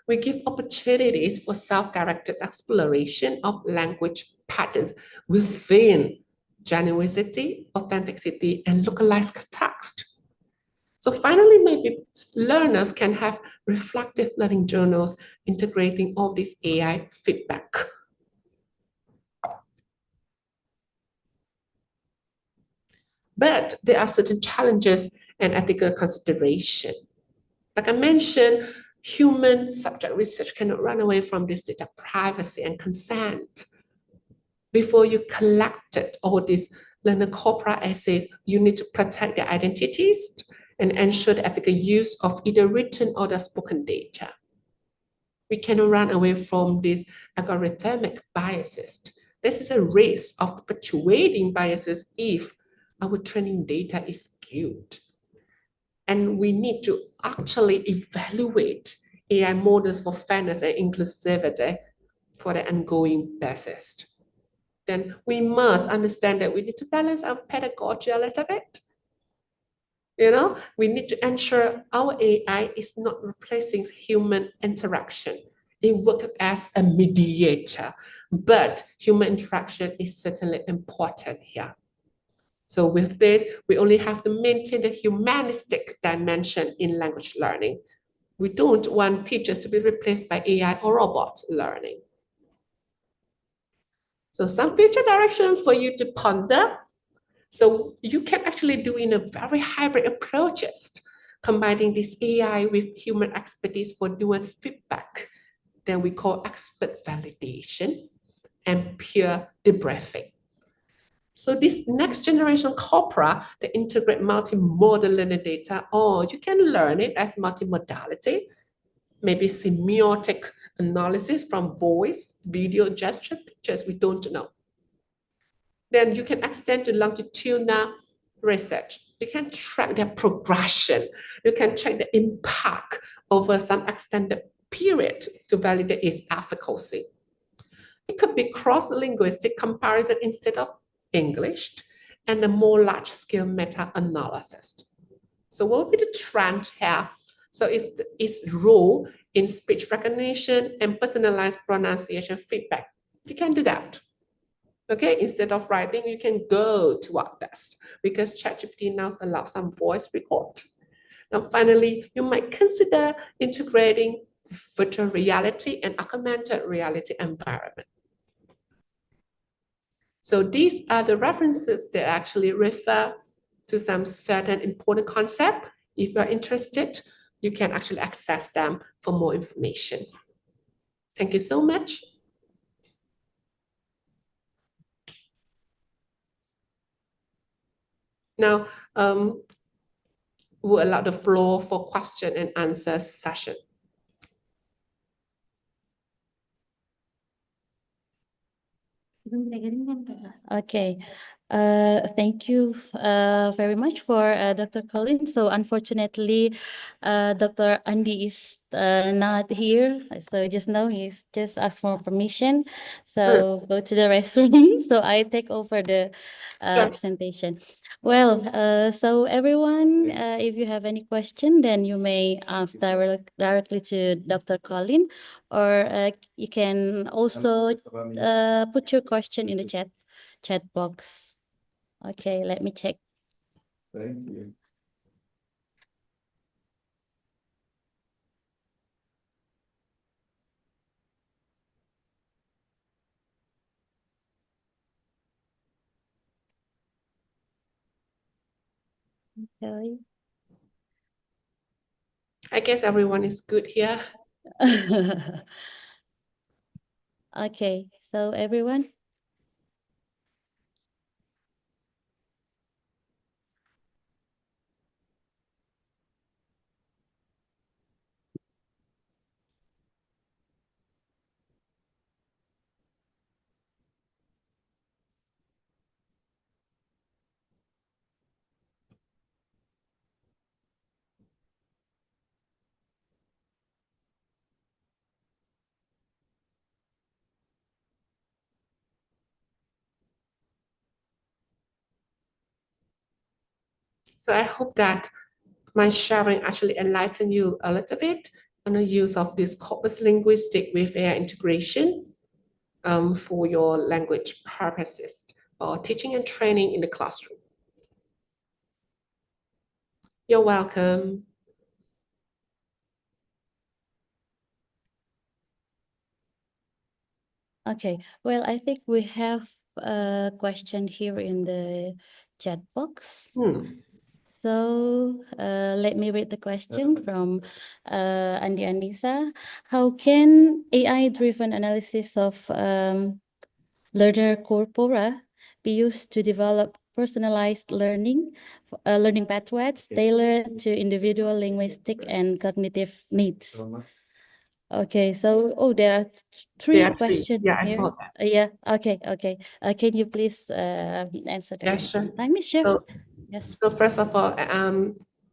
We give opportunities for self-directed exploration of language patterns within genuinity, authenticity, and localized context. So finally, maybe learners can have reflective learning journals integrating all this AI feedback. But there are certain challenges and ethical consideration. Like I mentioned, human subject research cannot run away from this data privacy and consent. Before you collected all these learner corpora essays, you need to protect their identities and ensure the ethical use of either written or the spoken data. We cannot run away from these algorithmic biases. This is a risk of perpetuating biases if our training data is skewed. And we need to actually evaluate AI models for fairness and inclusivity for the ongoing basis. Then we must understand that we need to balance our pedagogy a little bit. We need to ensure our AI is not replacing human interaction. It works as a mediator, but human interaction is certainly important here. So with this, we only have to maintain the humanistic dimension in language learning. We don't want teachers to be replaced by AI or robots learning. So some future direction for you to ponder. So you can actually do in a very hybrid approaches, combining this AI with human expertise for nuanced feedback. Then we call expert validation and peer debriefing. So this next generation corpora, they integrate multimodal learning data, or you can learn it as multimodality, maybe semiotic analysis from voice, video, gesture, pictures, we don't know. Then you can extend to longitudinal research. You can track their progression. You can check the impact over some extended period to validate its efficacy. It could be cross-linguistic comparison instead of English, and a more large-scale meta-analysis. So what will be the trend here? So it's its role in speech recognition and personalized pronunciation feedback. You can do that. Okay, instead of writing, you can go to this because ChatGPT now allows some voice record. Now, finally, you might consider integrating virtual reality and augmented reality environment. So these are the references that actually refer to some certain important concept. If you're interested, you can actually access them for more information. Thank you so much. Now, we'll allow the floor for question and answer session. Okay. Thank you very much for Dr. Colin. So unfortunately, Dr. Andi is not here. So just now he's just asked for permission. So go to the restroom. So I take over the presentation. Well, so everyone, if you have any question, then you may ask directly to Dr. Colin, or you can also put your question in the chat box. Okay, let me check. Thank you. Okay. I guess everyone is good here. Okay, so everyone. So I hope that my sharing actually enlightened you a little bit on the use of this corpus linguistic with AI integration for your language purposes or teaching and training in the classroom. You're welcome. Okay, well, I think we have a question here in the chat box. So let me read the question from Andi Andisa. How can AI-driven analysis of learner corpora be used to develop personalized learning pathways tailored to individual linguistic and cognitive needs? Okay, so there are three questions Yeah, I here. saw that. Yeah, okay. Can you please answer them? Yeah, sure. Time is short. Yes. So first of all,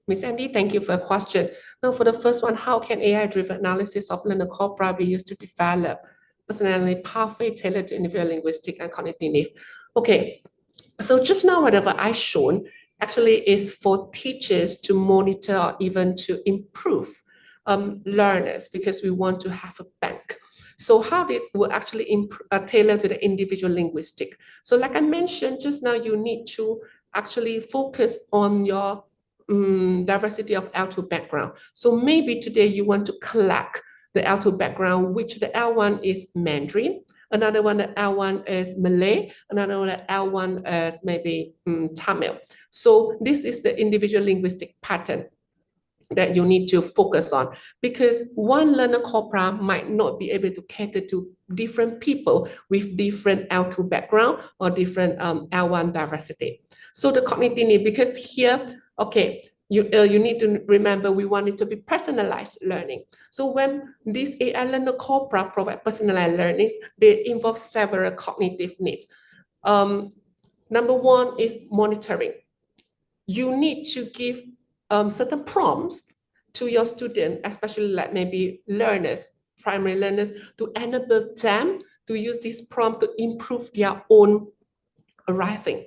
Ms. Andy, thank you for the question. Now, for the first one, how can AI-driven analysis of learner corpora be used to develop personality pathway tailored to individual linguistic and cognitive needs? Okay, so just now, whatever I shown actually is for teachers to monitor or even to improve learners because we want to have a bank. So how this will actually tailor to the individual linguistic. So like I mentioned just now, you need to actually focus on your diversity of L2 background. So maybe today you want to collect the L2 background, which the L1 is Mandarin, another one, the L1 is Malay, another one, the L1 is maybe Tamil. So this is the individual linguistic pattern that you need to focus on because one learner corpora might not be able to cater to different people with different L2 background or different L1 diversity. So the cognitive need, because here, okay, you need to remember we want it to be personalized learning. So when these AI learner corpora provide personalized learnings, they involve several cognitive needs. Number one is monitoring. You need to give certain prompts to your student, especially like maybe learners, primary learners, to enable them to use this prompt to improve their own writing.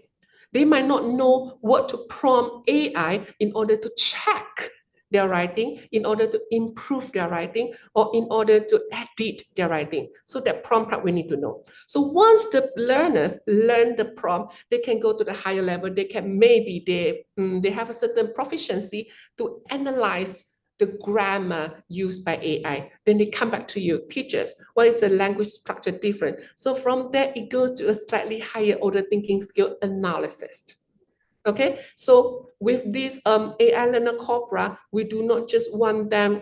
They might not know what to prompt AI in order to check their writing, in order to improve their writing, or in order to edit their writing. So that prompt that we need to know. So once the learners learn the prompt, they can go to the higher level. They can maybe they have a certain proficiency to analyze the grammar used by AI. Then they come back to you, teachers, what is the language structure different? So from there, it goes to a slightly higher order thinking skill analysis. Okay, so with this AI learner corpora, we do not just want them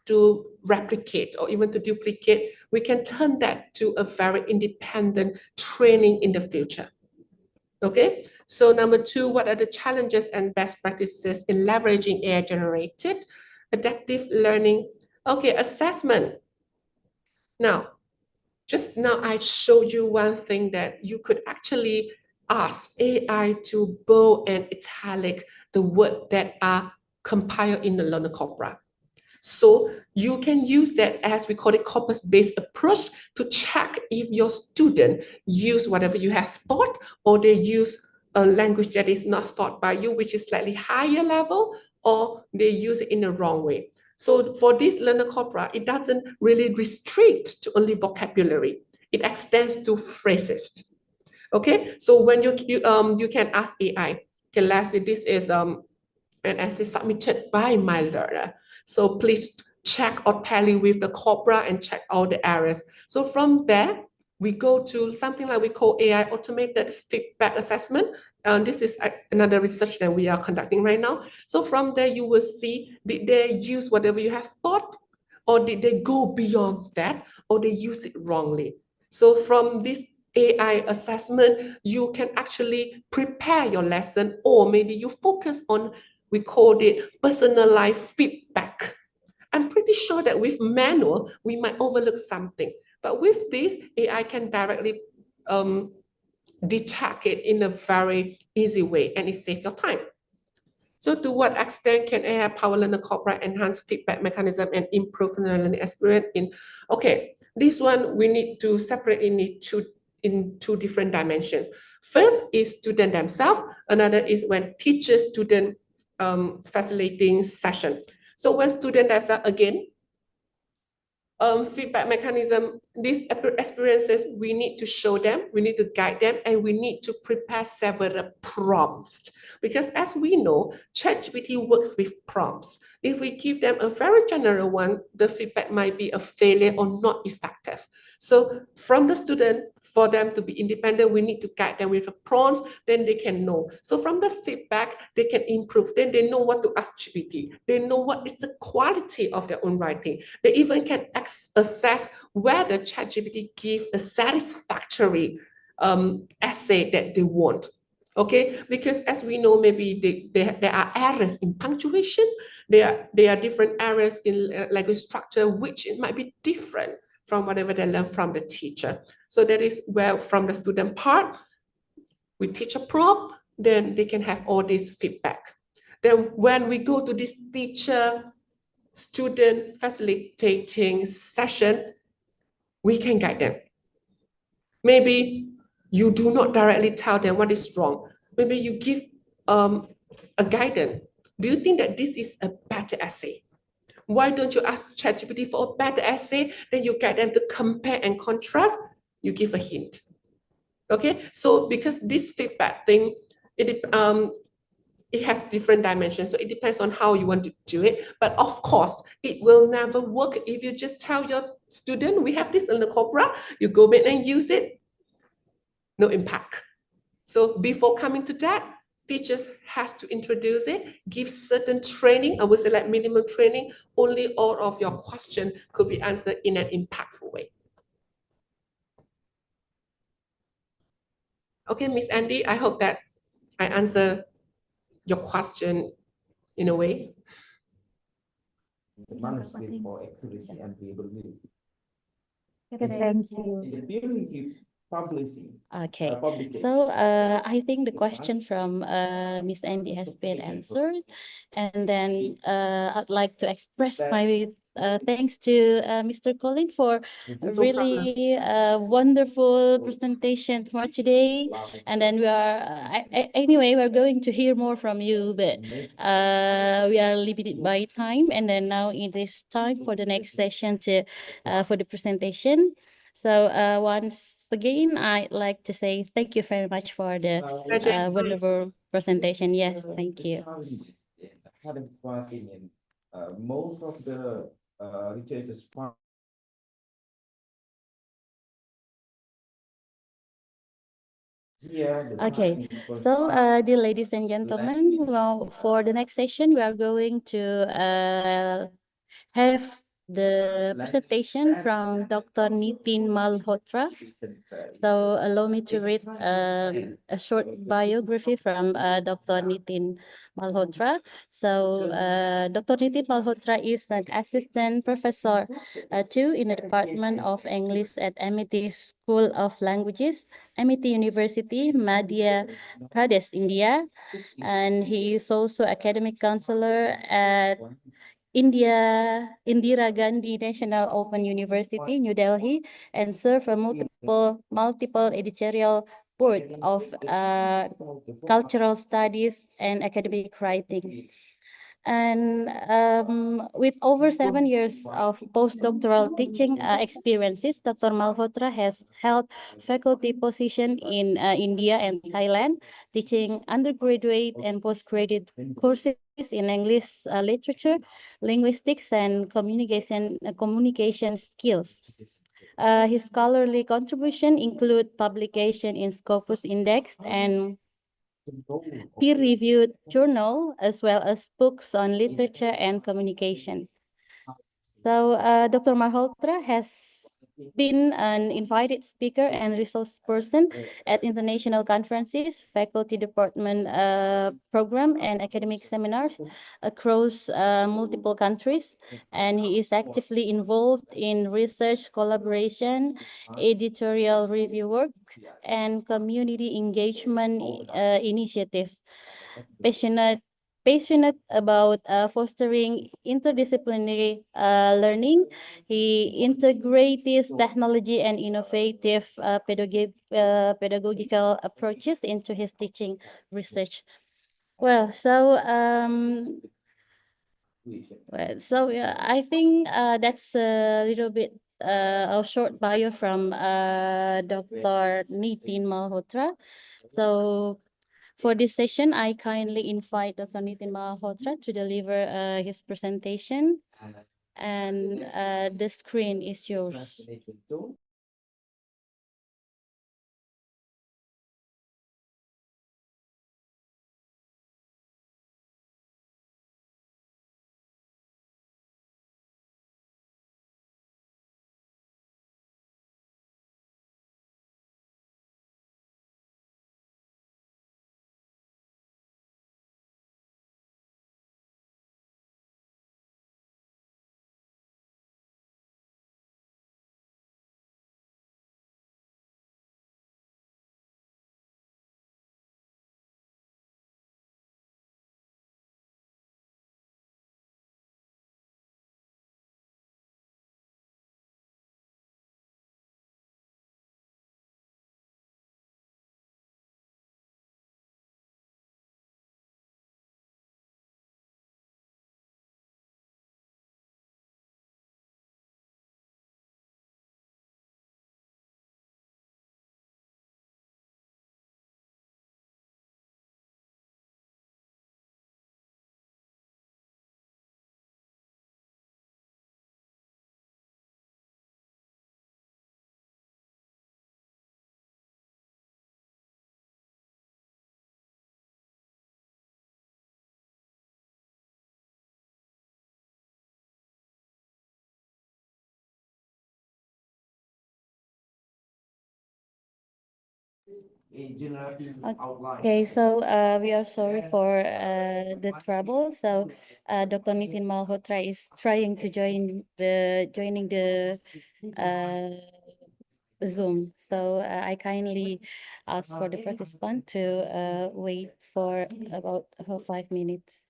to replicate or even to duplicate. We can turn that to a very independent training in the future. Okay, so number two, what are the challenges and best practices in leveraging AI-generated adaptive learning? Okay, assessment. Now, just now I showed you one thing that you could actually ask AI to bold and italic the word that are compiled in the learner corpora. So you can use that as we call it corpus-based approach to check if your student use whatever you have taught or they use a language that is not taught by you, which is slightly higher level, or they use it in the wrong way. So for this learner corpora, it doesn't really restrict to only vocabulary. It extends to phrases. Okay, so when you can ask AI, okay, let's say this is an essay submitted by my learner. So please check or tally with the corpora and check all the errors. So from there, we go to something like we call AI automated feedback assessment. This is another research that we are conducting right now. So from there, you will see, did they use whatever you have thought, or did they go beyond that, or they use it wrongly? So from this AI assessment, you can actually prepare your lesson, or maybe you focus on, we call it personalized feedback. I'm pretty sure that with manual, we might overlook something. But with this, AI can directly detect it in a very easy way, and it saves your time. So to what extent can AI power learner cooperate, enhance feedback mechanism, and improve learning experience? Okay, this one we need to separate in two different dimensions. First is student themselves. Another is when teacher student facilitating session. So when student themselves, again, feedback mechanism, these experiences, we need to show them, we need to guide them, and we need to prepare several prompts. Because as we know, ChatGPT works with prompts. If we give them a very general one, the feedback might be a failure or not effective. So from the student, for them to be independent, we need to guide them with a prompt, then they can know. So from the feedback, they can improve. Then they know what to ask GPT. They know what is the quality of their own writing. They even can assess whether ChatGPT give a satisfactory essay that they want. Okay, because as we know, maybe there are errors in punctuation. There are different errors in language structure, which it might be different from whatever they learn from the teacher. So that is where from the student part, we teach a prompt, then they can have all this feedback. Then when we go to this teacher student facilitating session, we can guide them. Maybe you do not directly tell them what is wrong. Maybe you give a guidance. Do you think that this is a better essay? Why don't you ask ChatGPT for a better essay? Then you get them to compare and contrast. You give a hint. Okay, so because this feedback thing, it has different dimensions. So it depends on how you want to do it. But of course, it will never work if you just tell your student, we have this in the Cobra, you go back and use it, no impact. So before coming to that, teachers has to introduce it, give certain training, I would say like minimum training, only all of your question could be answered in an impactful way. Okay, Miss Andy, I hope that I answer your question in a way. Manuscript for accuracy and readability. Thank you. In the peer-reviewed publishing. Okay, Publication. so I think the question from Miss Andy has been answered, and then I'd like to express my thanks to Mr. Colin for a really wonderful presentation for today. And then we are anyway, we're going to hear more from you, but we are limited by time, and then now it is time for the next session to for the presentation. So once again, I'd like to say thank you very much for the wonderful presentation. Yes, thank you. Having my opinion, most of the researchers find Okay, so dear ladies and gentlemen, well, for the next session, we are going to have the presentation from Dr. Nitin Malhotra. So allow me to read a short biography from Dr. Nitin Malhotra. So Dr. Nitin Malhotra is an assistant professor too in the Department of English at Amity School of Languages, Amity University, Madhya Pradesh, India. And he is also academic counselor at Indira Gandhi National Open University, New Delhi, and serve a multiple editorial board of cultural studies and academic writing. And with over 7 years of postdoctoral teaching experiences, Dr. Malhotra has held faculty position in India and Thailand, teaching undergraduate and postgraduate courses in English literature, linguistics, and communication skills. His scholarly contribution include publication in Scopus Index and peer-reviewed journal, as well as books on literature and communication. So Dr. Malhotra has been an invited speaker and resource person at international conferences, faculty department program, and academic seminars across multiple countries. And he is actively involved in research collaboration, editorial review work, and community engagement initiatives. Passionate about fostering interdisciplinary learning. He integrates technology and innovative pedagogical approaches into his teaching research. Well, yeah, I think that's a little bit a short bio from Dr. Nitin Malhotra. So for this session, I kindly invite Dr. Nitin Malhotra to deliver his presentation, and the screen is yours. Okay, so we are sorry for the trouble. So Dr. Nitin Malhotra is trying to joining the Zoom. So I kindly ask for the participant to wait for about 5 minutes.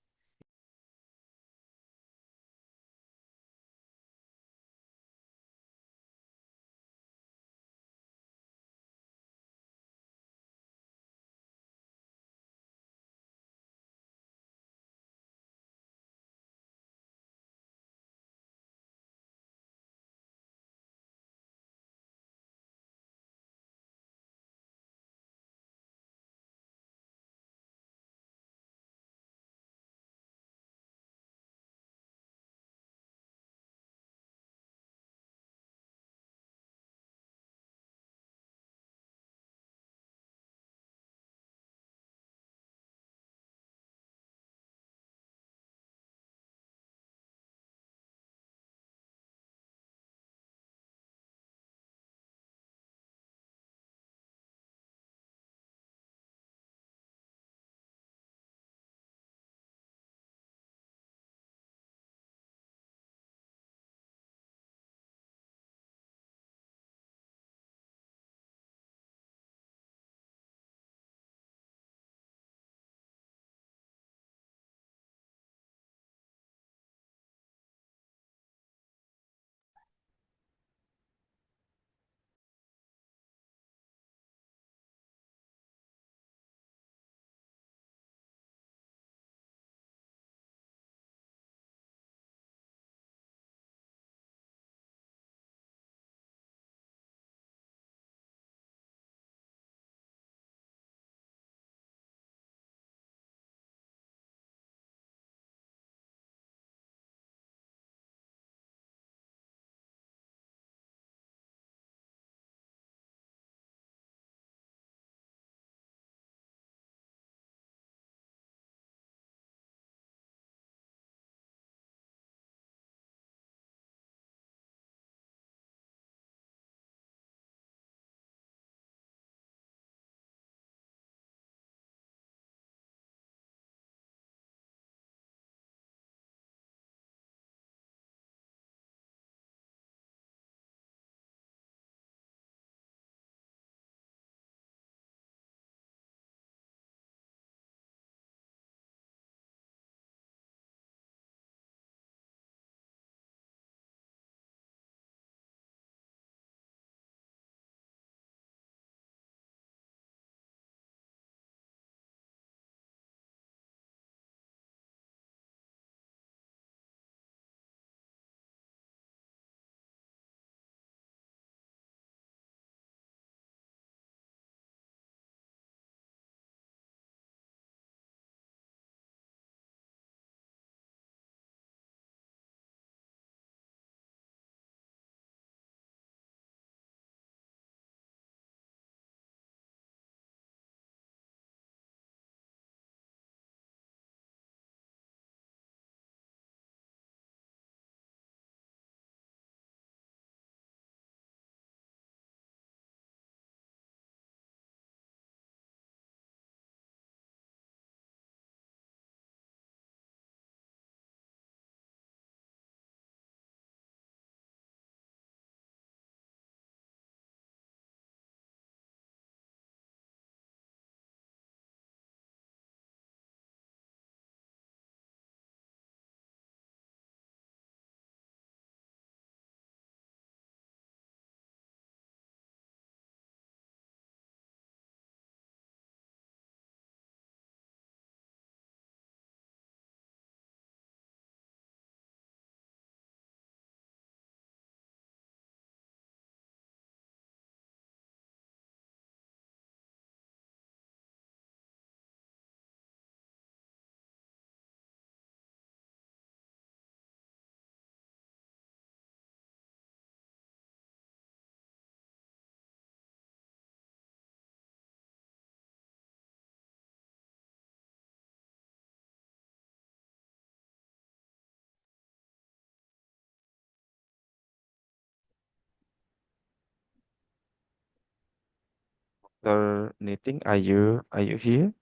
Dr. Nitin, are you here?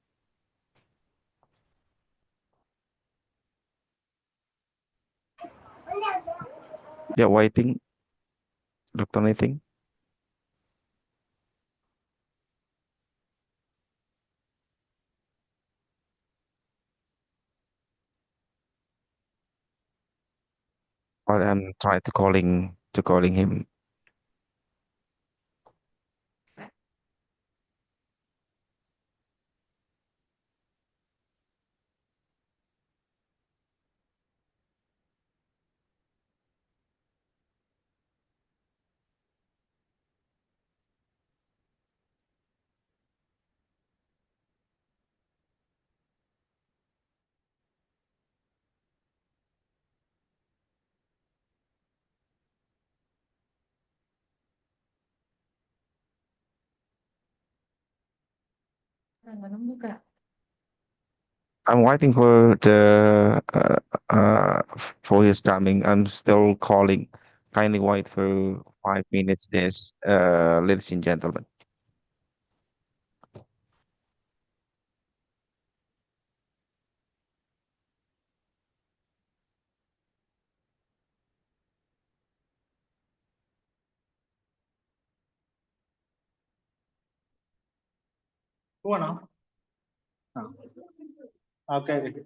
Yeah, waiting, Dr. Nitin. While I'm trying to calling him. I'm waiting for his coming. I'm still calling. Kindly wait for 5 minutes, this ladies and gentlemen. Okay.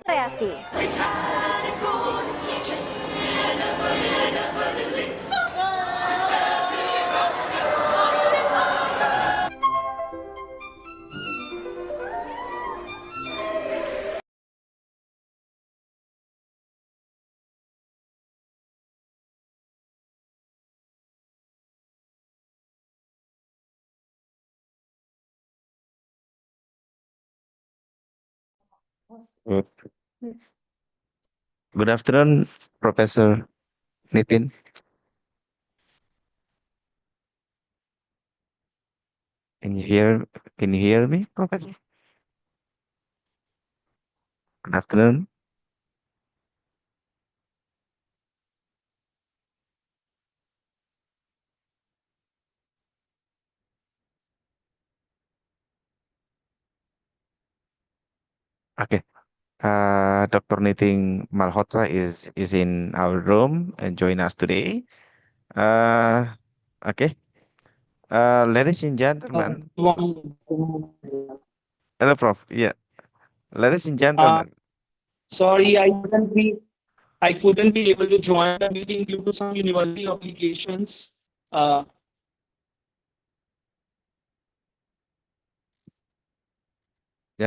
Kreasi. Good. Good afternoon, Professor Nitin. Can you hear can you hear me, Professor? Good afternoon. Okay. Dr. Nitin Malhotra is in our room and join us today. Uh, okay. Ladies and gentlemen. Hello, Prof. Yeah. Ladies and gentlemen. Sorry, I couldn't be able to join the meeting due to some university obligations. Yeah.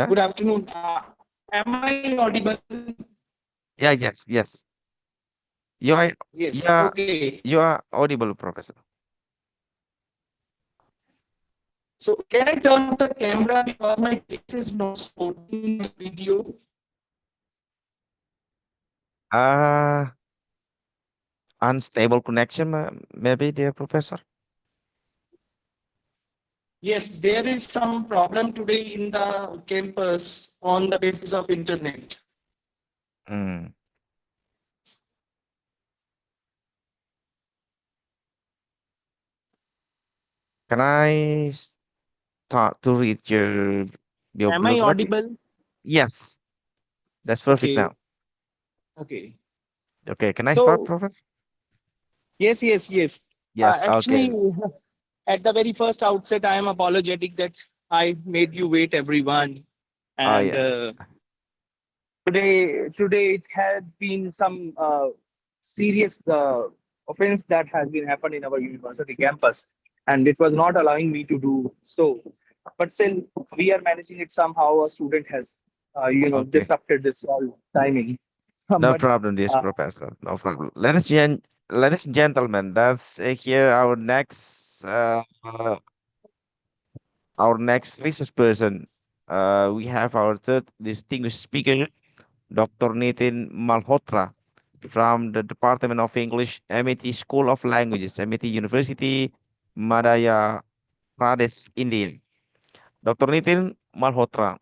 Good afternoon. Am I audible? Yeah. Yes. You are. Yes. Yeah. Okay. You are audible, Professor. So can I turn off the camera because my face is not supporting my video? Unstable connection, maybe, dear Professor. Yes, there is some problem today in the campus on the basis of internet. Mm. Can I start to read your Am I blue? audible? Yes, that's perfect Okay. now. Okay. Okay, can I start, So Professor? Yes, yes, yes. Yes, okay. Actually, at the very first outset, I am apologetic that I made you wait, everyone. Oh, And yeah. today it had been some serious offense that has been happened in our university campus, and it was not allowing me to do so. But still, we are managing it somehow. A student has, Okay. disrupted this all timing. No But problem, this uh, professor. No problem. Ladies and gentlemen, that's here our next research person. We have our third distinguished speaker, Dr. Nitin Malhotra from the Department of English, Amity School of Languages, Amity University, Madhya, Pradesh, India. Dr. Nitin Malhotra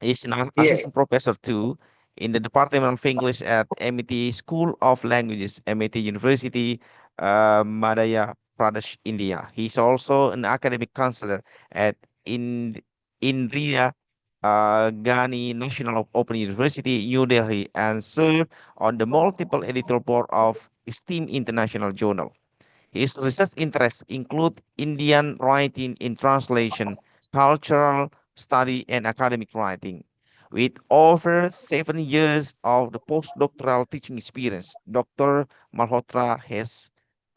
is an yes. assistant professor too in the Department of English at Amity School of Languages, Amity University, Madhya Pradesh, India. He's also an academic counselor at in Indira Gandhi National Open University, New Delhi, and served on the multiple editorial board of esteemed international journal. His research interests include Indian writing in translation, cultural study, and academic writing. With over 7 years of the postdoctoral teaching experience, Dr. Malhotra has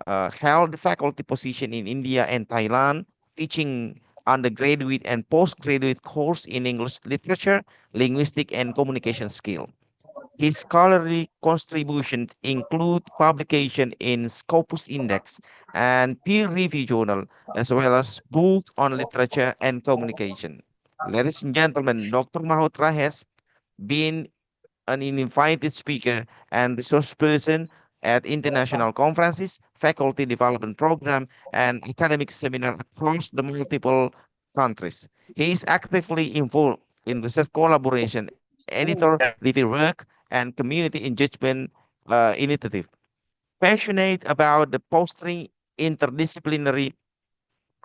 held the faculty position in India and Thailand, teaching undergraduate and postgraduate course in English literature, linguistic, and communication skill. His scholarly contributions include publication in Scopus Index and peer-reviewed journal, as well as book on literature and communication. Ladies and gentlemen, Dr. Malhotra has been an invited speaker and resource person at international conferences, faculty development program, and academic seminar across the multiple countries. He is actively involved in research collaboration, editor review work, and community engagement initiative. Passionate about the fostering interdisciplinary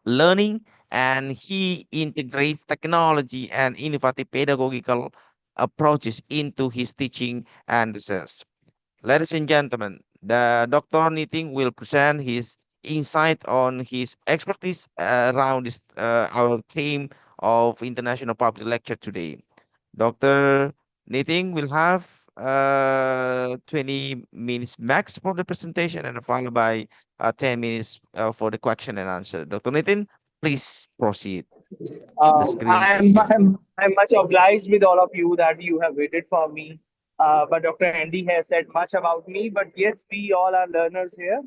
learning, and he integrates technology and innovative pedagogical approaches into his teaching and research. Ladies and gentlemen, the Dr. Nitin will present his insight on his expertise around our theme of International Public Lecture today. Dr. Nitin will have 20 minutes max for the presentation and followed by 10 minutes for the question and answer. Dr. Nitin, please proceed. The screen is yours. I'm much obliged with all of you that you have waited for me. But Dr. Andy has said much about me. But yes, we all are learners here.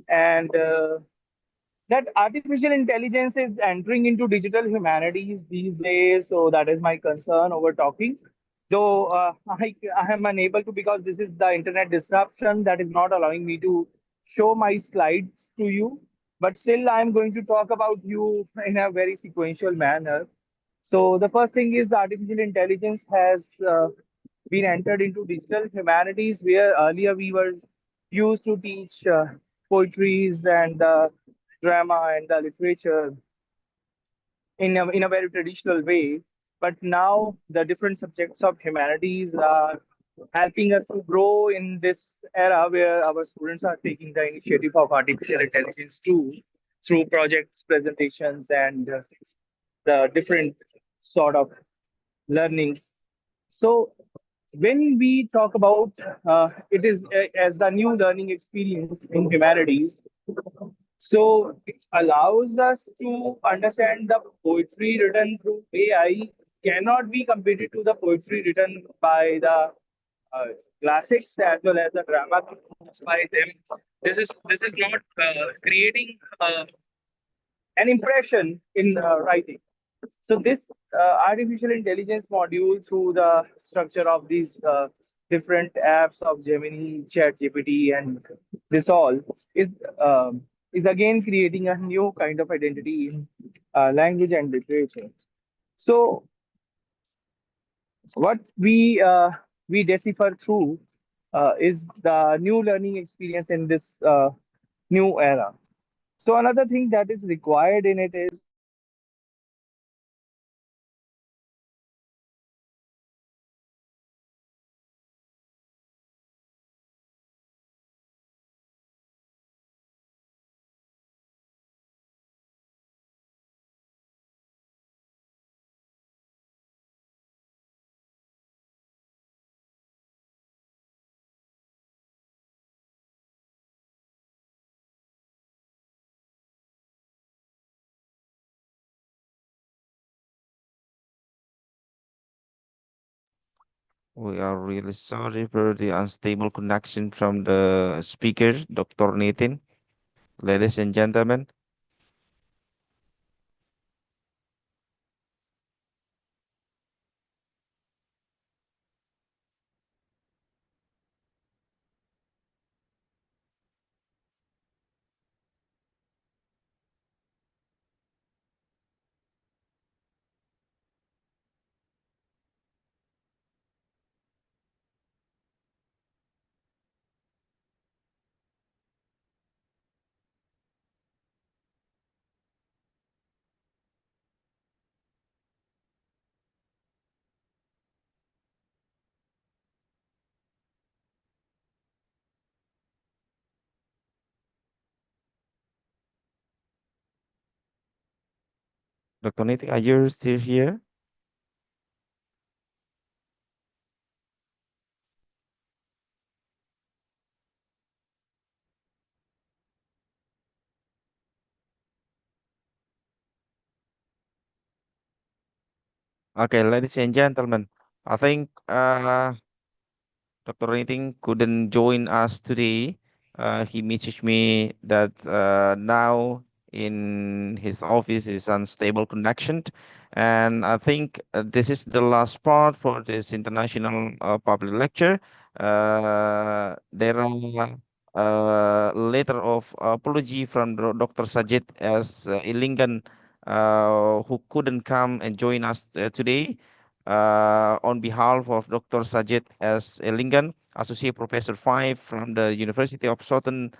And that artificial intelligence is entering into digital humanities these days. So that is my concern over talking. Though I am unable to, because this is the internet disruption that is not allowing me to show my slides to you. But still, I'm going to talk about you in a very sequential manner. So the first thing is artificial intelligence has been entered into digital humanities, where earlier we were used to teach poetries and drama and the literature in a very traditional way. But now the different subjects of humanities are helping us to grow in this era where our students are taking the initiative of artificial intelligence too, through projects, presentations, and the different sort of learnings. So when we talk about it is as the new learning experience in humanities, so it allows us to understand the poetry written through AI cannot be compared to the poetry written by the uh, classics as well as the drama composed by them. This is not creating an impression in writing. So this artificial intelligence module, through the structure of these different apps of Gemini, ChatGPT, and this all is is again creating a new kind of identity in language and literature. So what we decipher through is the new learning experience in this new era. So another thing that is required in it is We are really sorry for the unstable connection from the speaker, Dr. Nitin. Ladies and gentlemen, Dr. Nitin, are you still here? Okay, ladies and gentlemen, I think Dr. Nitin couldn't join us today. He messaged me that now in his office is unstable connection, and I think this is the last part for this international public lecture. There are letter of apology from Dr. Sajed S. Ilingan, who couldn't come and join us today. On behalf of Dr. Sajed S. Elingan, Associate Professor 5 from the University of Southern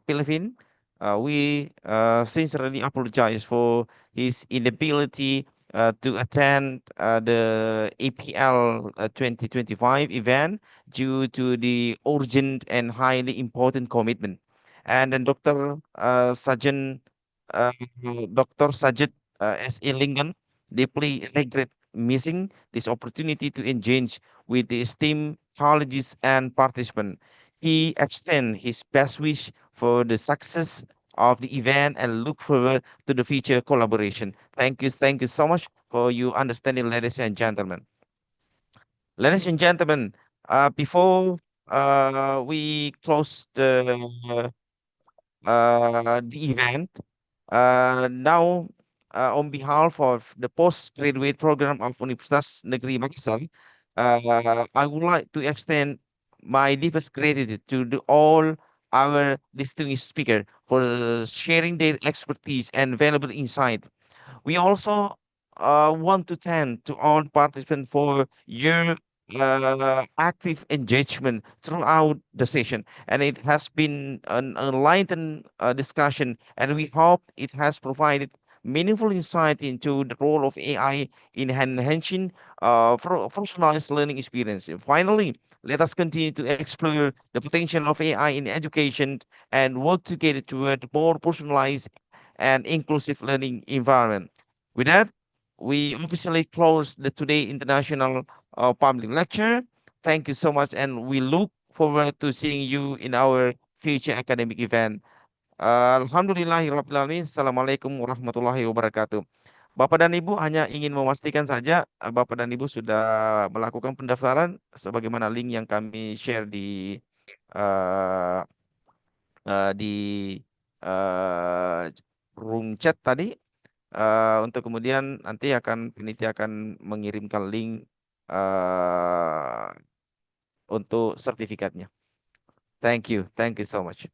Philippines, we sincerely apologize for his inability to attend the APL 2025 event due to the urgent and highly important commitment. And then uh, Dr. Sajid S. Elingan deeply regret missing this opportunity to engage with the esteemed colleagues and participants. He extends his best wish for the success of the event and look forward to the future collaboration. Thank you so much for your understanding, ladies and gentlemen. Ladies and gentlemen, before we close the event, now, on behalf of the postgraduate program of Universitas Negeri Makassar, I would like to extend my deepest gratitude to all our distinguished speakers for sharing their expertise and valuable insight. We also want to thank to all participants for your active engagement throughout the session. And it has been an enlightened discussion, and we hope it has provided meaningful insight into the role of AI in enhancing personalized learning experience. And finally, let us continue to explore the potential of AI in education and work together toward more personalized and inclusive learning environment. With that, we officially close the Today International Public Lecture. Thank you so much, and we look forward to seeing you in our future academic event. Alhamdulillahirrahmanirrahim. Assalamualaikum warahmatullahi wabarakatuh. Bapak dan Ibu hanya ingin memastikan saja Bapak dan Ibu sudah melakukan pendaftaran sebagaimana link yang kami share uh, di uh, room chat tadi. Untuk kemudian nanti panitia akan mengirimkan link uh, untuk sertifikatnya. Thank you so much.